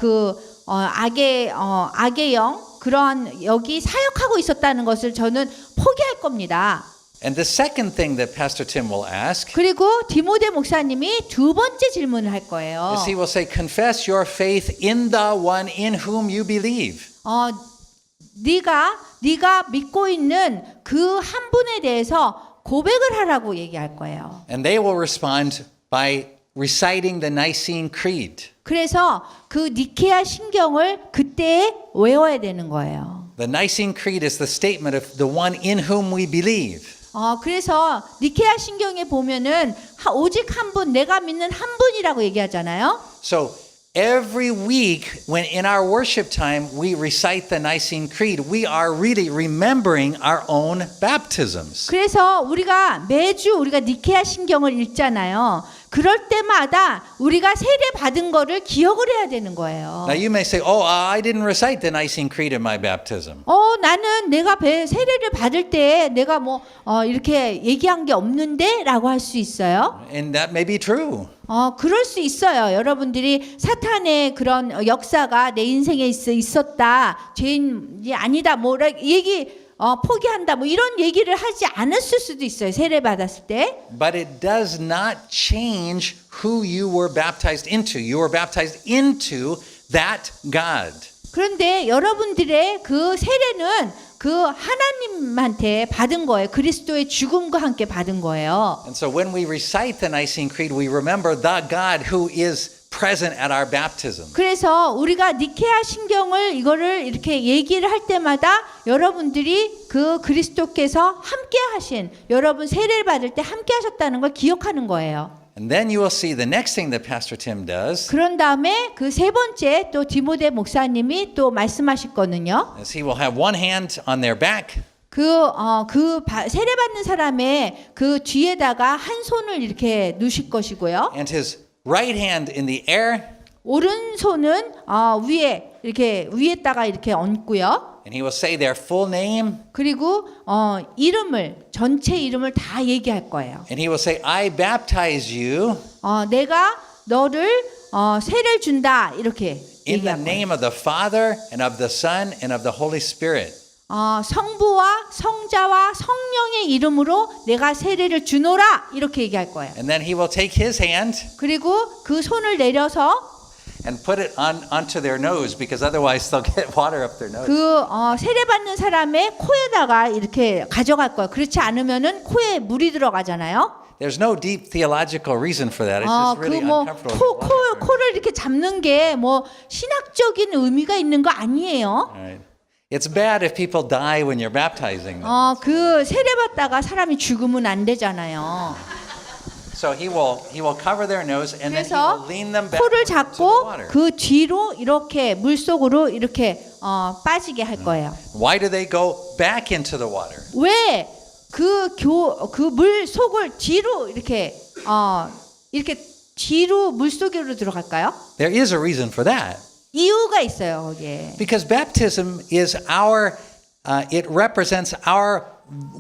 악의 영 그러한 여기 사역하고 있었다는 것을 저는 포기할 겁니다. And the second thing that Pastor Tim will ask 그리고 디모데 목사님이 두 번째 질문을 할 거예요. is he will say, "Confess your faith in the one in whom you believe." 네가 믿고 있는 그 한 분에 대해서 고백을 하라고 얘기할 거예요. And they will respond by reciting the Nicene Creed. 그래서 그 니케아 신경을 그때 외워야 되는 거예요. The Nicene Creed is the statement of the one in whom we believe. 그래서 니케아 신경에 보면은 오직 한 분, 내가 믿는 한 분이라고 얘기하잖아요. So every week when in our worship time we recite the Nicene Creed, we are really remembering our own baptisms. 그래서 매주 우리가 니케아 신경을 읽잖아요. 그럴 때마다 우리가 세례 받은 거를 기억을 해야 되는 거예요. Now you may say, "Oh, I didn't recite the Nicene Creed in my baptism." 나는 내가 세례를 받을 때 내가 이렇게 얘기한 게 없는데라고 할 수 있어요. And that may be true. 그럴 수 있어요. 여러분들이 사탄의 그런 역사가 내 인생에 있었다. 죄인이 아니다. 포기한다 뭐 이런 얘기를 하지 않았을 수도 있어요. 세례 받았을 때. But it does not change who you were baptized into. You were baptized into that God. 그런데 여러분들의 그 세례는 그 하나님한테 받은 거예요. 그리스도의 죽음과 함께 받은 거예요. And so when we recite the Nicene Creed, we remember the God who is present at our baptism. 그래서 우리가 니케아 신경을 이거를 이렇게 얘기를 할 때마다 여러분들이 그 그리스도께서 함께 하신 여러분 세례를 받을 때 함께 하셨다는 걸 기억하는 거예요. And then you will see the next thing that Pastor Tim does 그런 다음에 그 세 번째 또 디모데 목사님이 또 말씀하실 거는요. is he will have one hand on their back 세례 받는 사람의 그 뒤에다가 한 손을 이렇게 누실 것이고요. and his right hand in the air, 오른손은 위에 이렇게 위에다가 이렇게 얹고요. and he will say their full name, 그리고 이름을 전체 이름을 다 얘기할 거예요. and he will say, I baptize you 내가 너를 세례를 준다 이렇게 in the 얘기할 거예요. name of the Father and of the Son and of the Holy Spirit. 성부와 성자와 성령의 이름으로 내가 세례를 주노라 이렇게 얘기할 거예요. And then he will take his hand 그리고 그 손을 내려서 and put it onto their nose because otherwise they'll get water up their nose. 그 세례 받는 사람의 코에다가 이렇게 가져갈 거예요. 그렇지 않으면은 코에 물이 들어가잖아요. There's no deep theological reason for that. It's just really uncomfortable. 코를 이렇게 잡는 게 뭐 신학적인 의미가 있는 거 아니에요. Right. It's bad if people die when you're baptizing them. 그 세례 받다가 사람이 죽으면 안 되잖아요. So he will cover their nose and then he 그래서 will lean them back 코를 to the 잡고 water. 그 뒤로 이렇게 물 속으로 이렇게 빠지게 할 거예요. Why do they go back into the water? 왜 그 물 속을 뒤로 이렇게 뒤로 물 속으로 들어갈까요? There is a reason for that. 이유가 있어요, 거기에. Because baptism is it represents our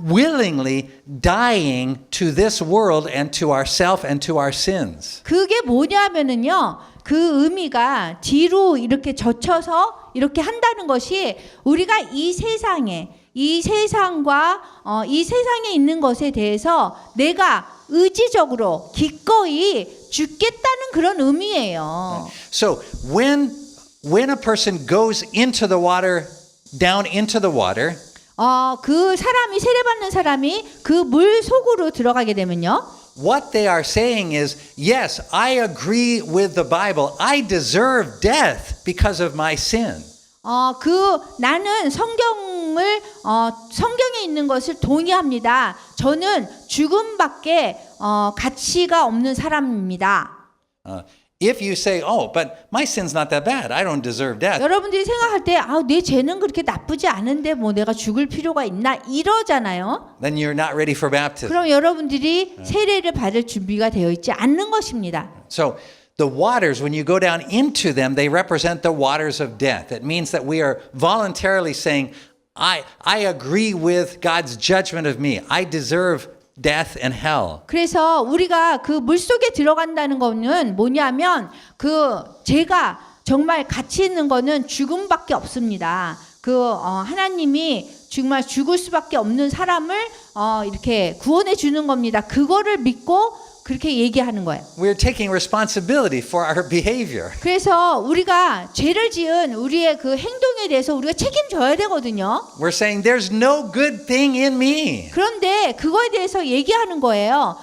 willingly dying to this world and to ourself and to our sins. 그게 뭐냐면은요. 그 의미가 뒤로 이렇게 젖혀서 이렇게 한다는 것이 우리가 이 세상과 이 세상에 있는 것에 대해서 내가 의지적으로 기꺼이 죽겠다는 그런 의미예요. So when a person goes into the water, down into the water, 그 사람이 세례받는 사람이 그 물 속으로 들어가게 되면요. what they are saying is, yes, I agree with the Bible. I deserve death because of my sin. 나는 성경에 있는 것을 동의합니다. 저는 죽음밖에 가치가 없는 사람입니다. If you say, oh, but my sin's not that bad. I don't deserve death. 여러분들이 생각할 때, 내 죄는 그렇게 나쁘지 않은데 뭐 내가 죽을 필요가 있나 이러잖아요. Then you're not ready for baptism. 그럼 여러분들이 세례를 받을 준비가 되어 있지 않는 것입니다. So the waters, when you go down into them, they represent the waters of death. It means that we are voluntarily saying, I agree with God's judgment of me. I deserve death and hell. 그래서 우리가 그 물속에 들어간다는 거는 뭐냐면 제가 정말 가치 있는 거는 죽음밖에 없습니다. 하나님이 정말 죽을 수밖에 없는 사람을 이렇게 구원해 주는 겁니다. 그거를 믿고 그렇게 얘기하는 거예요. We're taking responsibility for our behavior. 그래서 우리가 죄를 지은 우리의 그 행동에 대해서 우리가 책임져야 되거든요. We're saying there's no good thing in me. 그런데 그거에 대해서 얘기하는 거예요.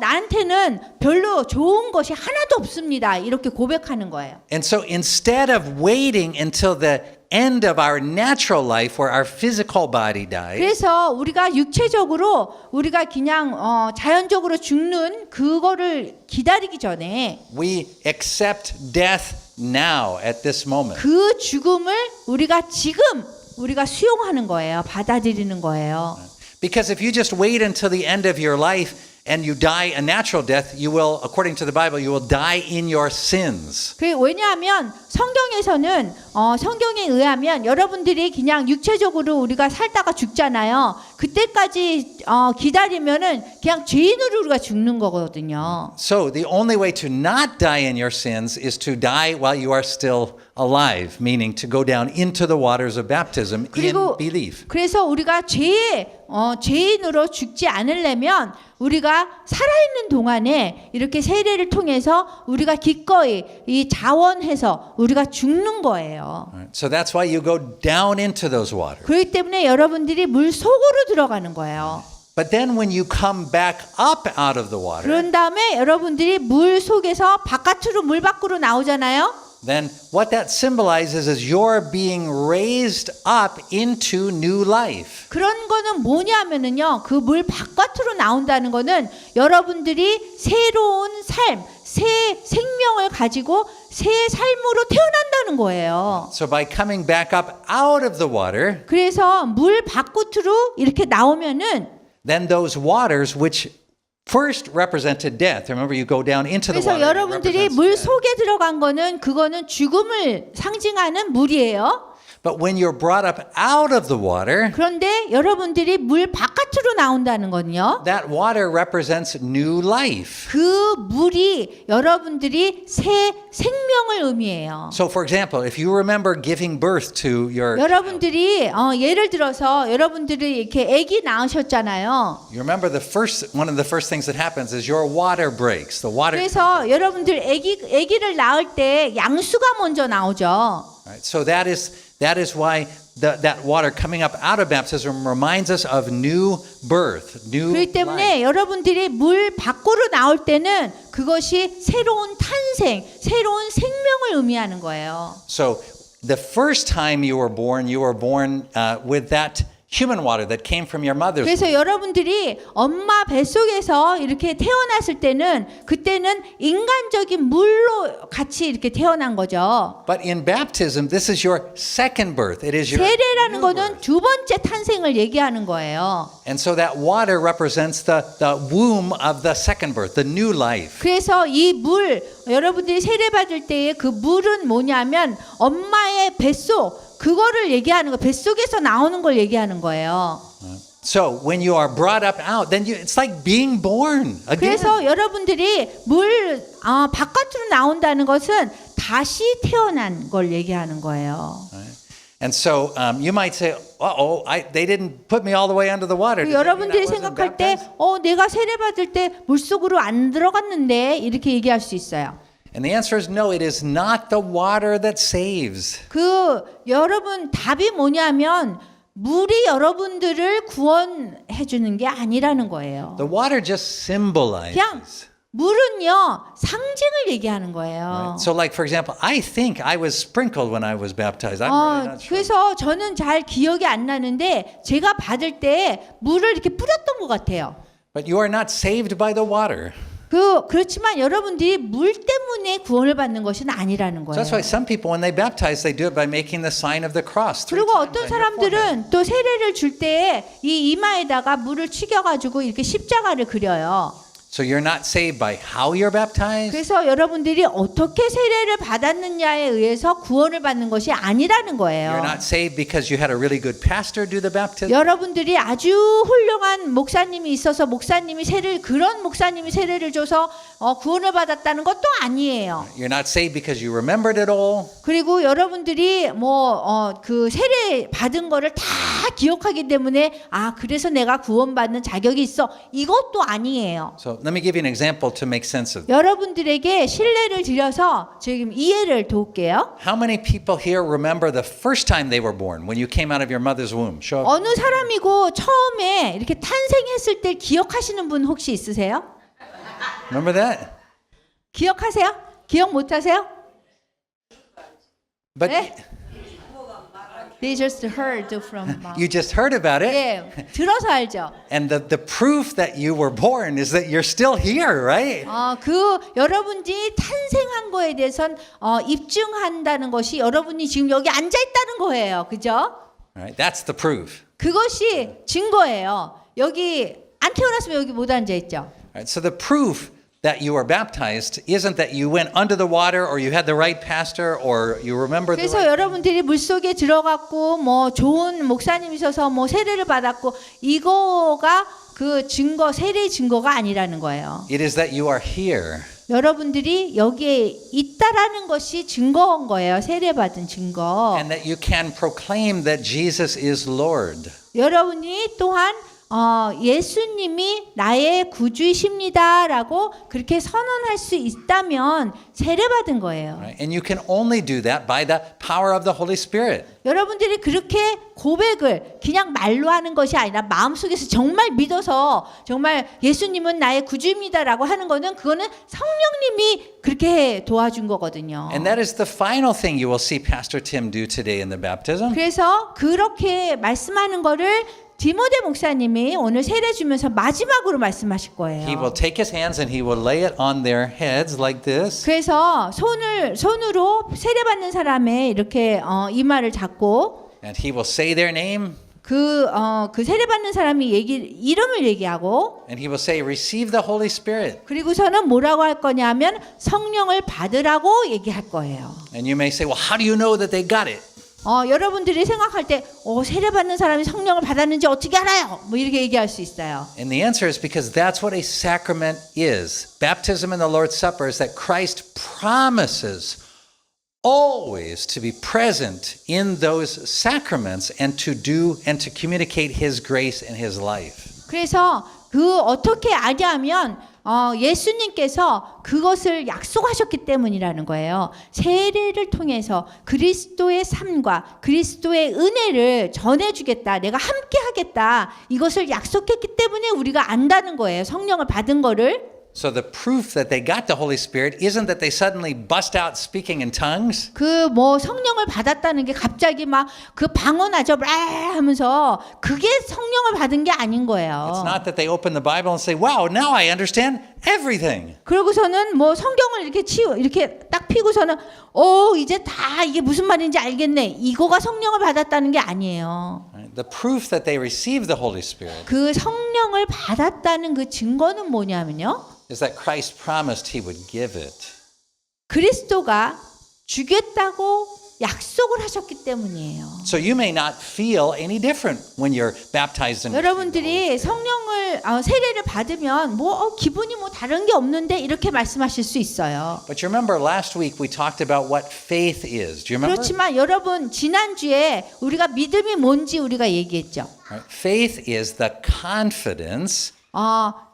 나한테는 별로 좋은 것이 하나도 없습니다. 이렇게 고백하는 거예요. And so instead of waiting until the end of our natural life where our physical body dies, 그래서 우리가 육체적으로 우리가 그냥 자연적으로 죽는 그거를 기다리기 전에 we accept death now at this moment. 그 죽음을 우리가 지금 우리가 수용하는 거예요. 받아들이는 거예요. Because if you just wait until the end of your life and you die a natural death, you will, according to the Bible, you will die in your sins. 왜냐하면 성경에서는 성경에 의하면 여러분들이 그냥 육체적으로 우리가 살다가 죽잖아요. 그때까지 기다리면은 그냥 죄인으로 우리가 죽는 거거든요. So the only way to not die in your sins is to die while you are still alive, meaning to go down into the waters of baptism in belief. 그래서 우리가 죄인으로 죽지 않으려면 우리가 살아있는 동안에 이렇게 세례를 통해서 우리가 기꺼이 이 자원해서 우리가 죽는 거예요. So that's why you go down into those waters. 그렇기 때문에 여러분들이 물 속으로 들어가는 거예요. But then when you come back up out of the water, 그런 다음에 여러분들이 물 속에서 바깥으로 물 밖으로 나오잖아요. then what that symbolizes is you're being raised up into new life. 그런 거는 뭐냐면은요. 그 물 바깥으로 나온다는 거는 여러분들이 새로운 삶, 새 생명을 가지고 새 삶으로 태어난다는 거예요. So by coming back up out of the water, 그래서 물 바깥으로 이렇게 나오면은 then those waters which first represented death. Remember, you go down into the 그래서 water. it 여러분들이 represents 물 death. 속에 들어간 거는 그거는 죽음을 상징하는 물이에요. But when you're brought up out of the water, 그런데 여러분들이 물 바깥으로 나온다는 건요. that water represents new life. 그 물이 여러분들이 새 생명을 의미해요. So, for example, if you remember giving birth to your, 여러분들이 예를 들어서 여러분들이 이렇게 아기 낳으셨잖아요. you remember one of the first things that happens is your water breaks. The water. 그래서 여러분들 아기를 낳을 때 양수가 먼저 나오죠. Right? So that is why that water coming up out of baptism reminds us of new birth, new 그렇기 때문에 life. 여러분들이 물 밖으로 나올 때는 그것이 새로운 탄생, 새로운 생명을 의미하는 거예요. So the first time you were born with that human water that came from your mother's. 그래서 여러분들이 엄마 뱃속에서 이렇게 태어났을 때는 그때는 인간적인 물로 같이 이렇게 태어난 거죠. But in baptism, this is your second birth. It is your 세례라는 new 거는 birth. 두 번째 탄생을 얘기하는 거예요. And so that water represents the womb of the second birth, the new life. 그래서 이 물, 여러분들이 세례 받을 때의 그 물은 뭐냐면 엄마의 뱃속 그거를 얘기하는 거, 뱃속에서 나오는 걸 얘기하는 거예요. So when you are brought up out, then it's like being born again. 그래서 여러분들이 물 바깥으로 나온다는 것은 다시 태어난 걸 얘기하는 거예요. And so you might say, they didn't put me all the way under the water. Does that mean I 여러분들이 wasn't 생각할 때, baptized? 내가 세례 받을 때 물속으로 안 들어갔는데 이렇게 얘기할 수 있어요. And the answer is no, it is not the water that saves. 여러분 답이 뭐냐면 물이 여러분들을 구원해 주는 게 아니라는 거예요. The water just symbolizes. 그냥 물은요 상징을 얘기하는 거예요. Right? So like for example, I think I was sprinkled when I was baptized. I'm really not sure. 그래서 저는 잘 기억이 안 나는데 제가 받을 때 물을 이렇게 뿌렸던 것 같아요. But you are not saved by the water. 그렇지만 여러분들이 물 때문에 구원을 받는 것은 아니라는 So 거예요. that's why some people when they baptize, they do it by making the sign of the cross. 그리고 어떤 사람들은 또 세례를 줄 때에 이 이마에다가 물을 튀겨가지고 이렇게 십자가를 그려요. So you're not saved by how you're baptized. 그래서 여러분들이 어떻게 세례를 받았느냐에 의해서 구원을 받는 것이 아니라는 거예요. You're not saved because you had a really good pastor do the baptism. 여러분들이 아주 훌륭한 목사님이 있어서 그런 목사님이 세례를 줘서 구원을 받았다는 것도 아니에요. You're not saved because you remembered it all. 그리고 여러분들이 그 세례 받은 거를 다 기억하기 때문에 그래서 내가 구원받는 자격이 있어. 이것도 아니에요. So let me give you an example to make sense of. 여러분들에게 신뢰를 드려서 지금 이해를 도울게요. How many people here remember the first time they were born when you came out of your mother's womb? Show up. 어느 사람이고 처음에 이렇게 탄생했을 때 기억하시는 분 혹시 있으세요? Remember that? 기억하세요? 기억 못하세요? But 네? They just heard from mom. you just heard about it. 예, 들어서 알죠. And the proof that you were born is that you're still here, right? 여러분이 탄생한 거에 대해선 입증한다는 것이 여러분이 지금 여기 앉아 있다는 거예요. 그죠? Right? That's the proof. 그것이 증거예요. 여기 안 태어났으면 여기 못 앉아 있죠. Right? So the proof that you are baptized isn't that you went under the water or you had the right pastor or you remember the 그래서 right. 여러분들이 물속에 들어갔고 뭐 좋은 목사님이셔서 뭐 세례를 받았고 이거가 그 증거 세례의 증거가 아니라는 거예요. It is that you are here. 여러분들이 여기에 있다라는 것이 증거인 거예요. 세례 받은 증거. And that you can proclaim that Jesus is Lord. 여러분이 또한 예수님이 나의 구주이십니다라고 그렇게 선언할 수 있다면 세례받은 거예요. Right? And you can only do that by the power of the Holy Spirit. 여러분들이 그렇게 고백을 그냥 말로 하는 것이 아니라 마음속에서 정말 믿어서 정말 예수님은 나의 구주입니다라고 하는 거는 그거는 성령님이 그렇게 도와준 거거든요. And that is the final thing you will see Pastor Tim do today in the baptism. 그래서 그렇게 말씀하는 거를 디모데 목사님이 오늘 세례 주면서 마지막으로 말씀하실 거예요. He will take his hands and he will lay it on their heads like this. 그래서 손으로 세례 받는 사람의 이렇게 이마를 잡고 And he will say their name. 그 세례 받는 사람이 이름을 얘기하고 And he will say, receive the Holy Spirit. 그리고서는 뭐라고 할 거냐면 성령을 받으라고 얘기할 거예요. And you may say, well, how do you know that they got it? 여러분들이 생각할 때 세례 받는 사람이 성령을 받았는지 어떻게 알아요? 뭐 이렇게 얘기할 수 있어요. And the answer is because that's what a sacrament is. Baptism in the Lord's Supper is that Christ promises always to be present in those sacraments and to do and to communicate his grace and his life. 그래서 어떻게 아냐면 예수님께서 그것을 약속하셨기 때문이라는 거예요. 세례를 통해서 그리스도의 삶과 그리스도의 은혜를 전해주겠다. 내가 함께 하겠다. 이것을 약속했기 때문에 우리가 안다는 거예요. 성령을 받은 거를. So the proof that they got the Holy Spirit isn't that they suddenly bust out speaking in tongues. 성령을 받았다는 게 갑자기 막 방언하죠. 하면서 그게 성령을 받은 게 아닌 It's 거예요. not that they open the Bible and say, wow, now I understand everything. 그러고서는 성경을 이렇게 딱 피고서는 이제 다 이게 무슨 말인지 알겠네. 이거가 성령을 받았다는 게 아니에요. The proof that they received the Holy Spirit 그 성령을 받았다는 그 증거는 뭐냐면요. is that Christ promised he would give it. 그리스도가 주겠다고 약속을 하셨기 때문이에요. So you may not feel any different when you're baptized in 여러분들이 성령을 세례를 받으면 기분이 다른 게 없는데 이렇게 말씀하실 수 있어요. But you remember last week we talked about what faith is. Do you remember? 그렇지만 여러분 지난주에 우리가 믿음이 뭔지 우리가 얘기했죠. Right? Faith is the confidence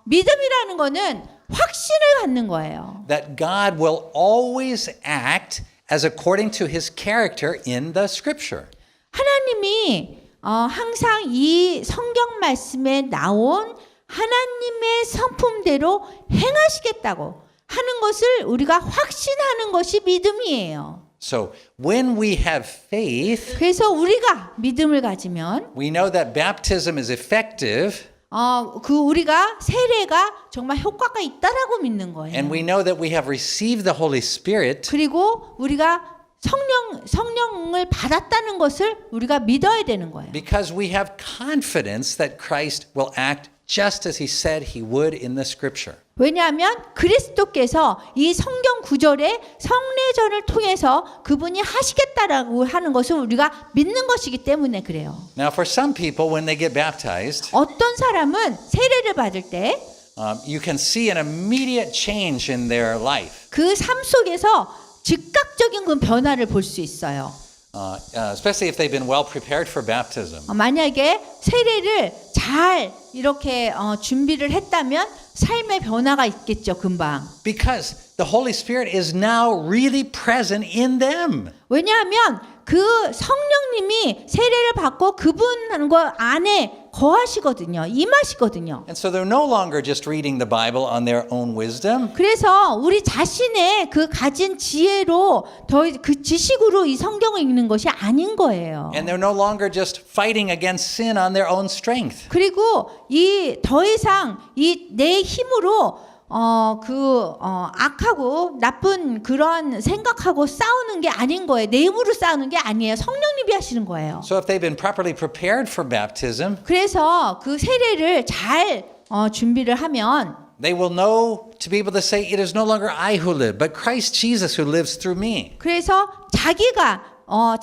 믿음이라는 거는 확신을 갖는 거예요. that God will always act as according to his character in the scripture. 하나님이 항상 이 성경 말씀에 나온 하나님의 성품대로 행하시겠다고 하는 것을 우리가 확신하는 것이 믿음이에요. So when we have faith, 그래서 우리가 믿음을 가지면 we know that baptism is effective. 우리가 세례가 정말 효과가 있다라고 믿는 거예요. And we know that we have received the Holy Spirit. 그리고 우리가 성령을 받았다는 것을 우리가 믿어야 되는 거예요. Because we have confidence that Christ will act just as he said he would in the scripture. 왜냐하면 그리스도께서 이 성경 구절의 성례전을 통해서 그분이 하시겠다라고 하는 것을 우리가 믿는 것이기 때문에 그래요. Now for some people when they get baptized, 어떤 사람은 세례를 받을 때 you can see an immediate change in their life. 그 삶 속에서 즉각적인 그 변화를 볼 수 있어요. Especially if they've been well prepared for baptism. 만약에 세례를 잘 이렇게 준비를 했다면 삶의 변화가 있겠죠, 금방. Because the Holy Spirit is now really present in them. 왜냐하면 그 성령님이 세례를 받고 그분과 안에 거하시거든요. 임하시거든요. And so they're no longer just reading the Bible on their own wisdom. 그래서 우리 자신의 그 가진 지혜로 그 지식으로 이 성경을 읽는 것이 아닌 거예요. And they're no longer just fighting against sin on their own strength. 그리고 더 이상 내 힘으로 악하고 나쁜 그런 생각하고 싸우는 게 아닌 거예요. 내 힘으로 싸우는 게 아니에요. 성령님이 하시는 거예요. So if they've been properly prepared for baptism, 그래서 그 세례를 잘 준비를 하면 they will know to be able to say, it is no longer I who live, but Christ Jesus who lives through me. 그래서 자기가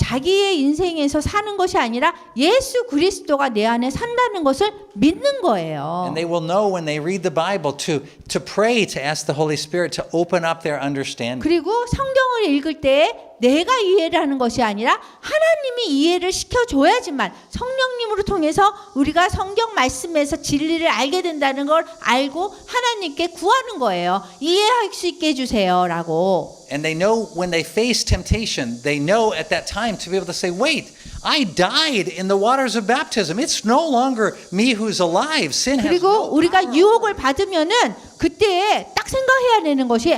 자기의 인생에서 사는 것이 아니라 예수 그리스도가 내 안에 산다는 것을 믿는 거예요. And they will know when they read the Bible to pray, to ask the Holy Spirit to open up their understanding. 그리고 성경을 읽을 때 내가 이해를 하는 것이 아니라 하나님이 이해를 시켜줘야지만 성령님으로 통해서 우리가 성경 말씀에서 진리를 알게 된다는 걸 알고 하나님께 구하는 거예요. 이해할 수 있게 해주세요라고. And they know when they face temptation, they know at that time to be able to say, wait, I died in the waters of baptism. It's no longer me who's alive. Sin has 그리고 no 우리가 power. 유혹을 받으면은 그때 딱 생각해야 되는 것이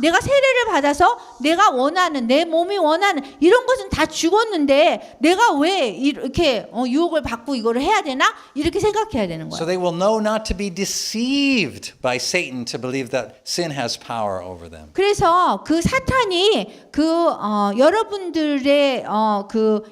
내가 세례를 받아서 내가 원하는 내 몸이 원하는 이런 것은 다 죽었는데 내가 왜 이렇게 유혹을 받고 이거를 해야 되나 이렇게 생각해야 되는 So 거예요. they will know not to be deceived by Satan to believe that sin has power over them. 그래서 그 사탄이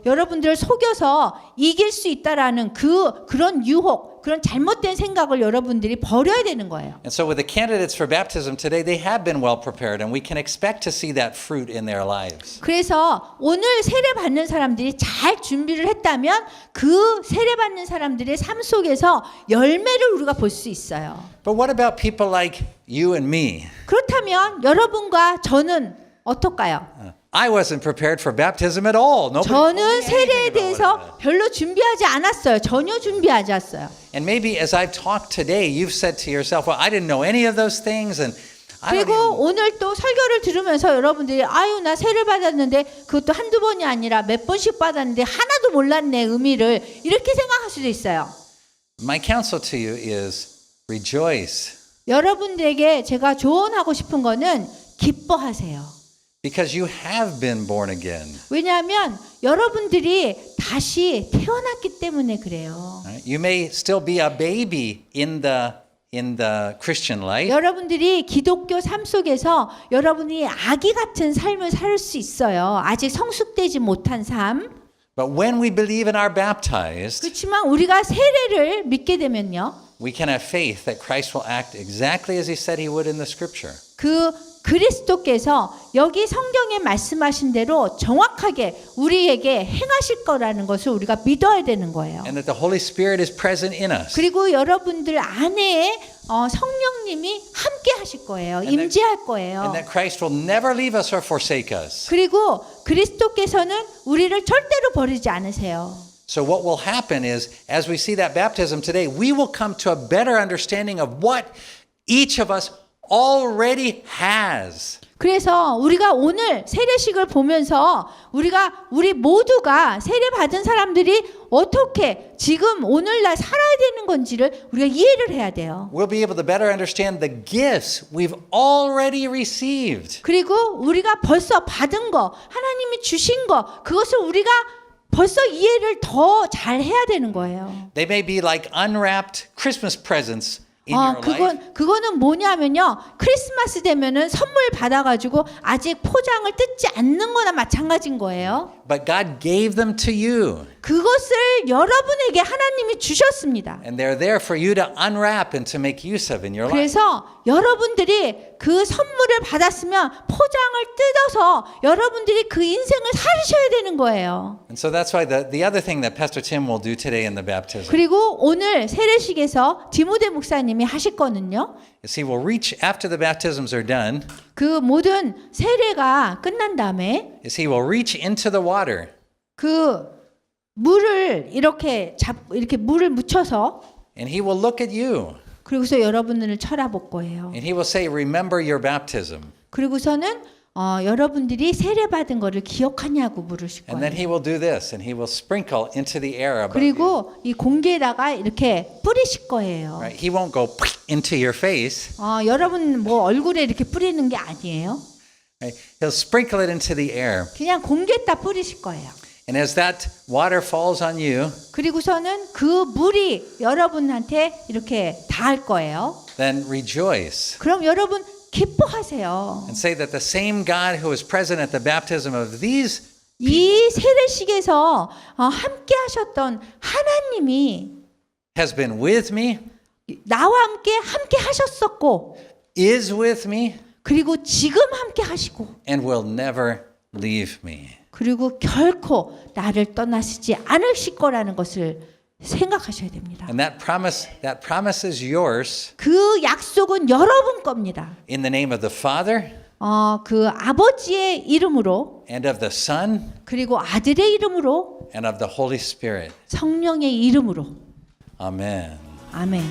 여러분들을 속여서 이길 수 있다라는 그런 유혹, 그런 잘못된 생각을 여러분들이 버려야 되는 거예요. And so with the candidates for baptism today, they have been well prepared, and we can expect to see that fruit in their lives. 그래서 오늘 세례 받는 사람들이 잘 준비를 했다면 그 세례 받는 사람들의 삶 속에서 열매를 우리가 볼 수 있어요. But what about people like you and me? 그렇다면 여러분과 저는 어떨까요? I wasn't prepared for baptism at all. Nobody told me 저는 anything 세례에 about it. 대해서 별로 준비하지 않았어요. 전혀 준비하지 않았어요. And maybe as I've talked today, you've said to yourself, well, I didn't know any of those things, and I don't 그리고 even... 오늘 또 설교를 들으면서 여러분들이 나 세례 받았는데 그것도 한두 번이 아니라 몇 번씩 받았는데 하나도 몰랐네 의미를 이렇게 생각할 수도 있어요. My counsel to you is rejoice, 여러분들에게 제가 조언하고 싶은 거는 기뻐하세요. because you have been born again. 왜냐하면 여러분들이 다시 태어났기 때문에 그래요. Right? You may still be a baby in the Christian life, 여러분들이 기독교 삶 속에서 여러분이 아기 같은 삶을 살 수 있어요. 아직 성숙되지 못한 삶. but when we believe and are baptized, 그렇지만 우리가 세례를 믿게 되면요. we can have faith that Christ will act exactly as he said he would in the scripture. 그리스도께서 여기 성경에 말씀하신 대로 정확하게 우리에게 행하실 거라는 것을 우리가 믿어야 되는 거예요. And that the Holy Spirit is present in us. 그리고 여러분들 안에 성령님이 함께 하실 거예요. 임재할 거예요. And that Christ will never leave us or forsake us. 그리고 그리스도께서는 우리를 절대로 버리지 않으세요. So what will happen is, as we see that baptism today, we will come to a better understanding of what each of us already has. 그래서 우리가 오늘 세례식을 보면서 우리 모두가 세례 받은 사람들이 어떻게 지금 오늘날 살아야 되는 건지를 우리가 이해를 해야 돼요. We'll be able to better understand the gifts we've already received. 그리고 우리가 벌써 받은 거, 하나님이 주신 거, 그것을 우리가 벌써 이해를 더 잘 해야 되는 거예요. They may be like unwrapped Christmas presents in your life. 그거는 뭐냐면요. 크리스마스 되면은 선물 받아가지고 아직 포장을 뜯지 않는 거나 마찬가지인 거예요. But God gave them to you. 그것을 여러분에게 하나님이 주셨습니다. And they're there for you to unwrap and to make use of in your life. 그래서 여러분들이 그 선물을 받았으면 포장을 뜯어서 여러분들이 그 인생을 살으셔야 되는 거예요. And so that's why the other thing that Pastor Tim will do today in the baptism 그리고 오늘 세례식에서 디모데 목사님이 하실 거는요. is he will reach after the baptisms are done, 그 모든 세례가 끝난 다음에 is he will reach into the water 그 물을 이렇게 물을 묻혀서 and he will look at you 그리고서 여러분을 쳐다볼 거예요. and he will say, remember your baptism. 그리고서는 여러분들이 세례 받은 거를 기억하냐고 물으실 And then 거예요. he will do this and he will sprinkle into the air above you. 그리고 이 공기에다가 이렇게 뿌리실 거예요. Right? He won't go into your face. 여러분 뭐 얼굴에 이렇게 뿌리는 게 아니에요. Right? He'll sprinkle it into the air. 그냥 공기에다 뿌리실 거예요. And as that water falls on you, 그리고서는 그 물이 여러분한테 이렇게 닿을 거예요. then rejoice 그럼 여러분 기뻐하세요. and say that the same God who was present at the baptism of these 이 세례식에서 함께 하셨던 하나님이 has been with me, 나와 함께 하셨었고 is with me, 그리고 지금 함께 하시고 and will never leave me. 그리고 결코 나를 떠나시지 않으실 거라는 것을 생각하셔야 됩니다. And that promise is yours 그 약속은 여러분 겁니다. in the name of the Father 그 아버지의 이름으로 and of the Son 그리고 아들의 이름으로 and of the Holy Spirit. 성령의 이름으로 Amen. 아멘.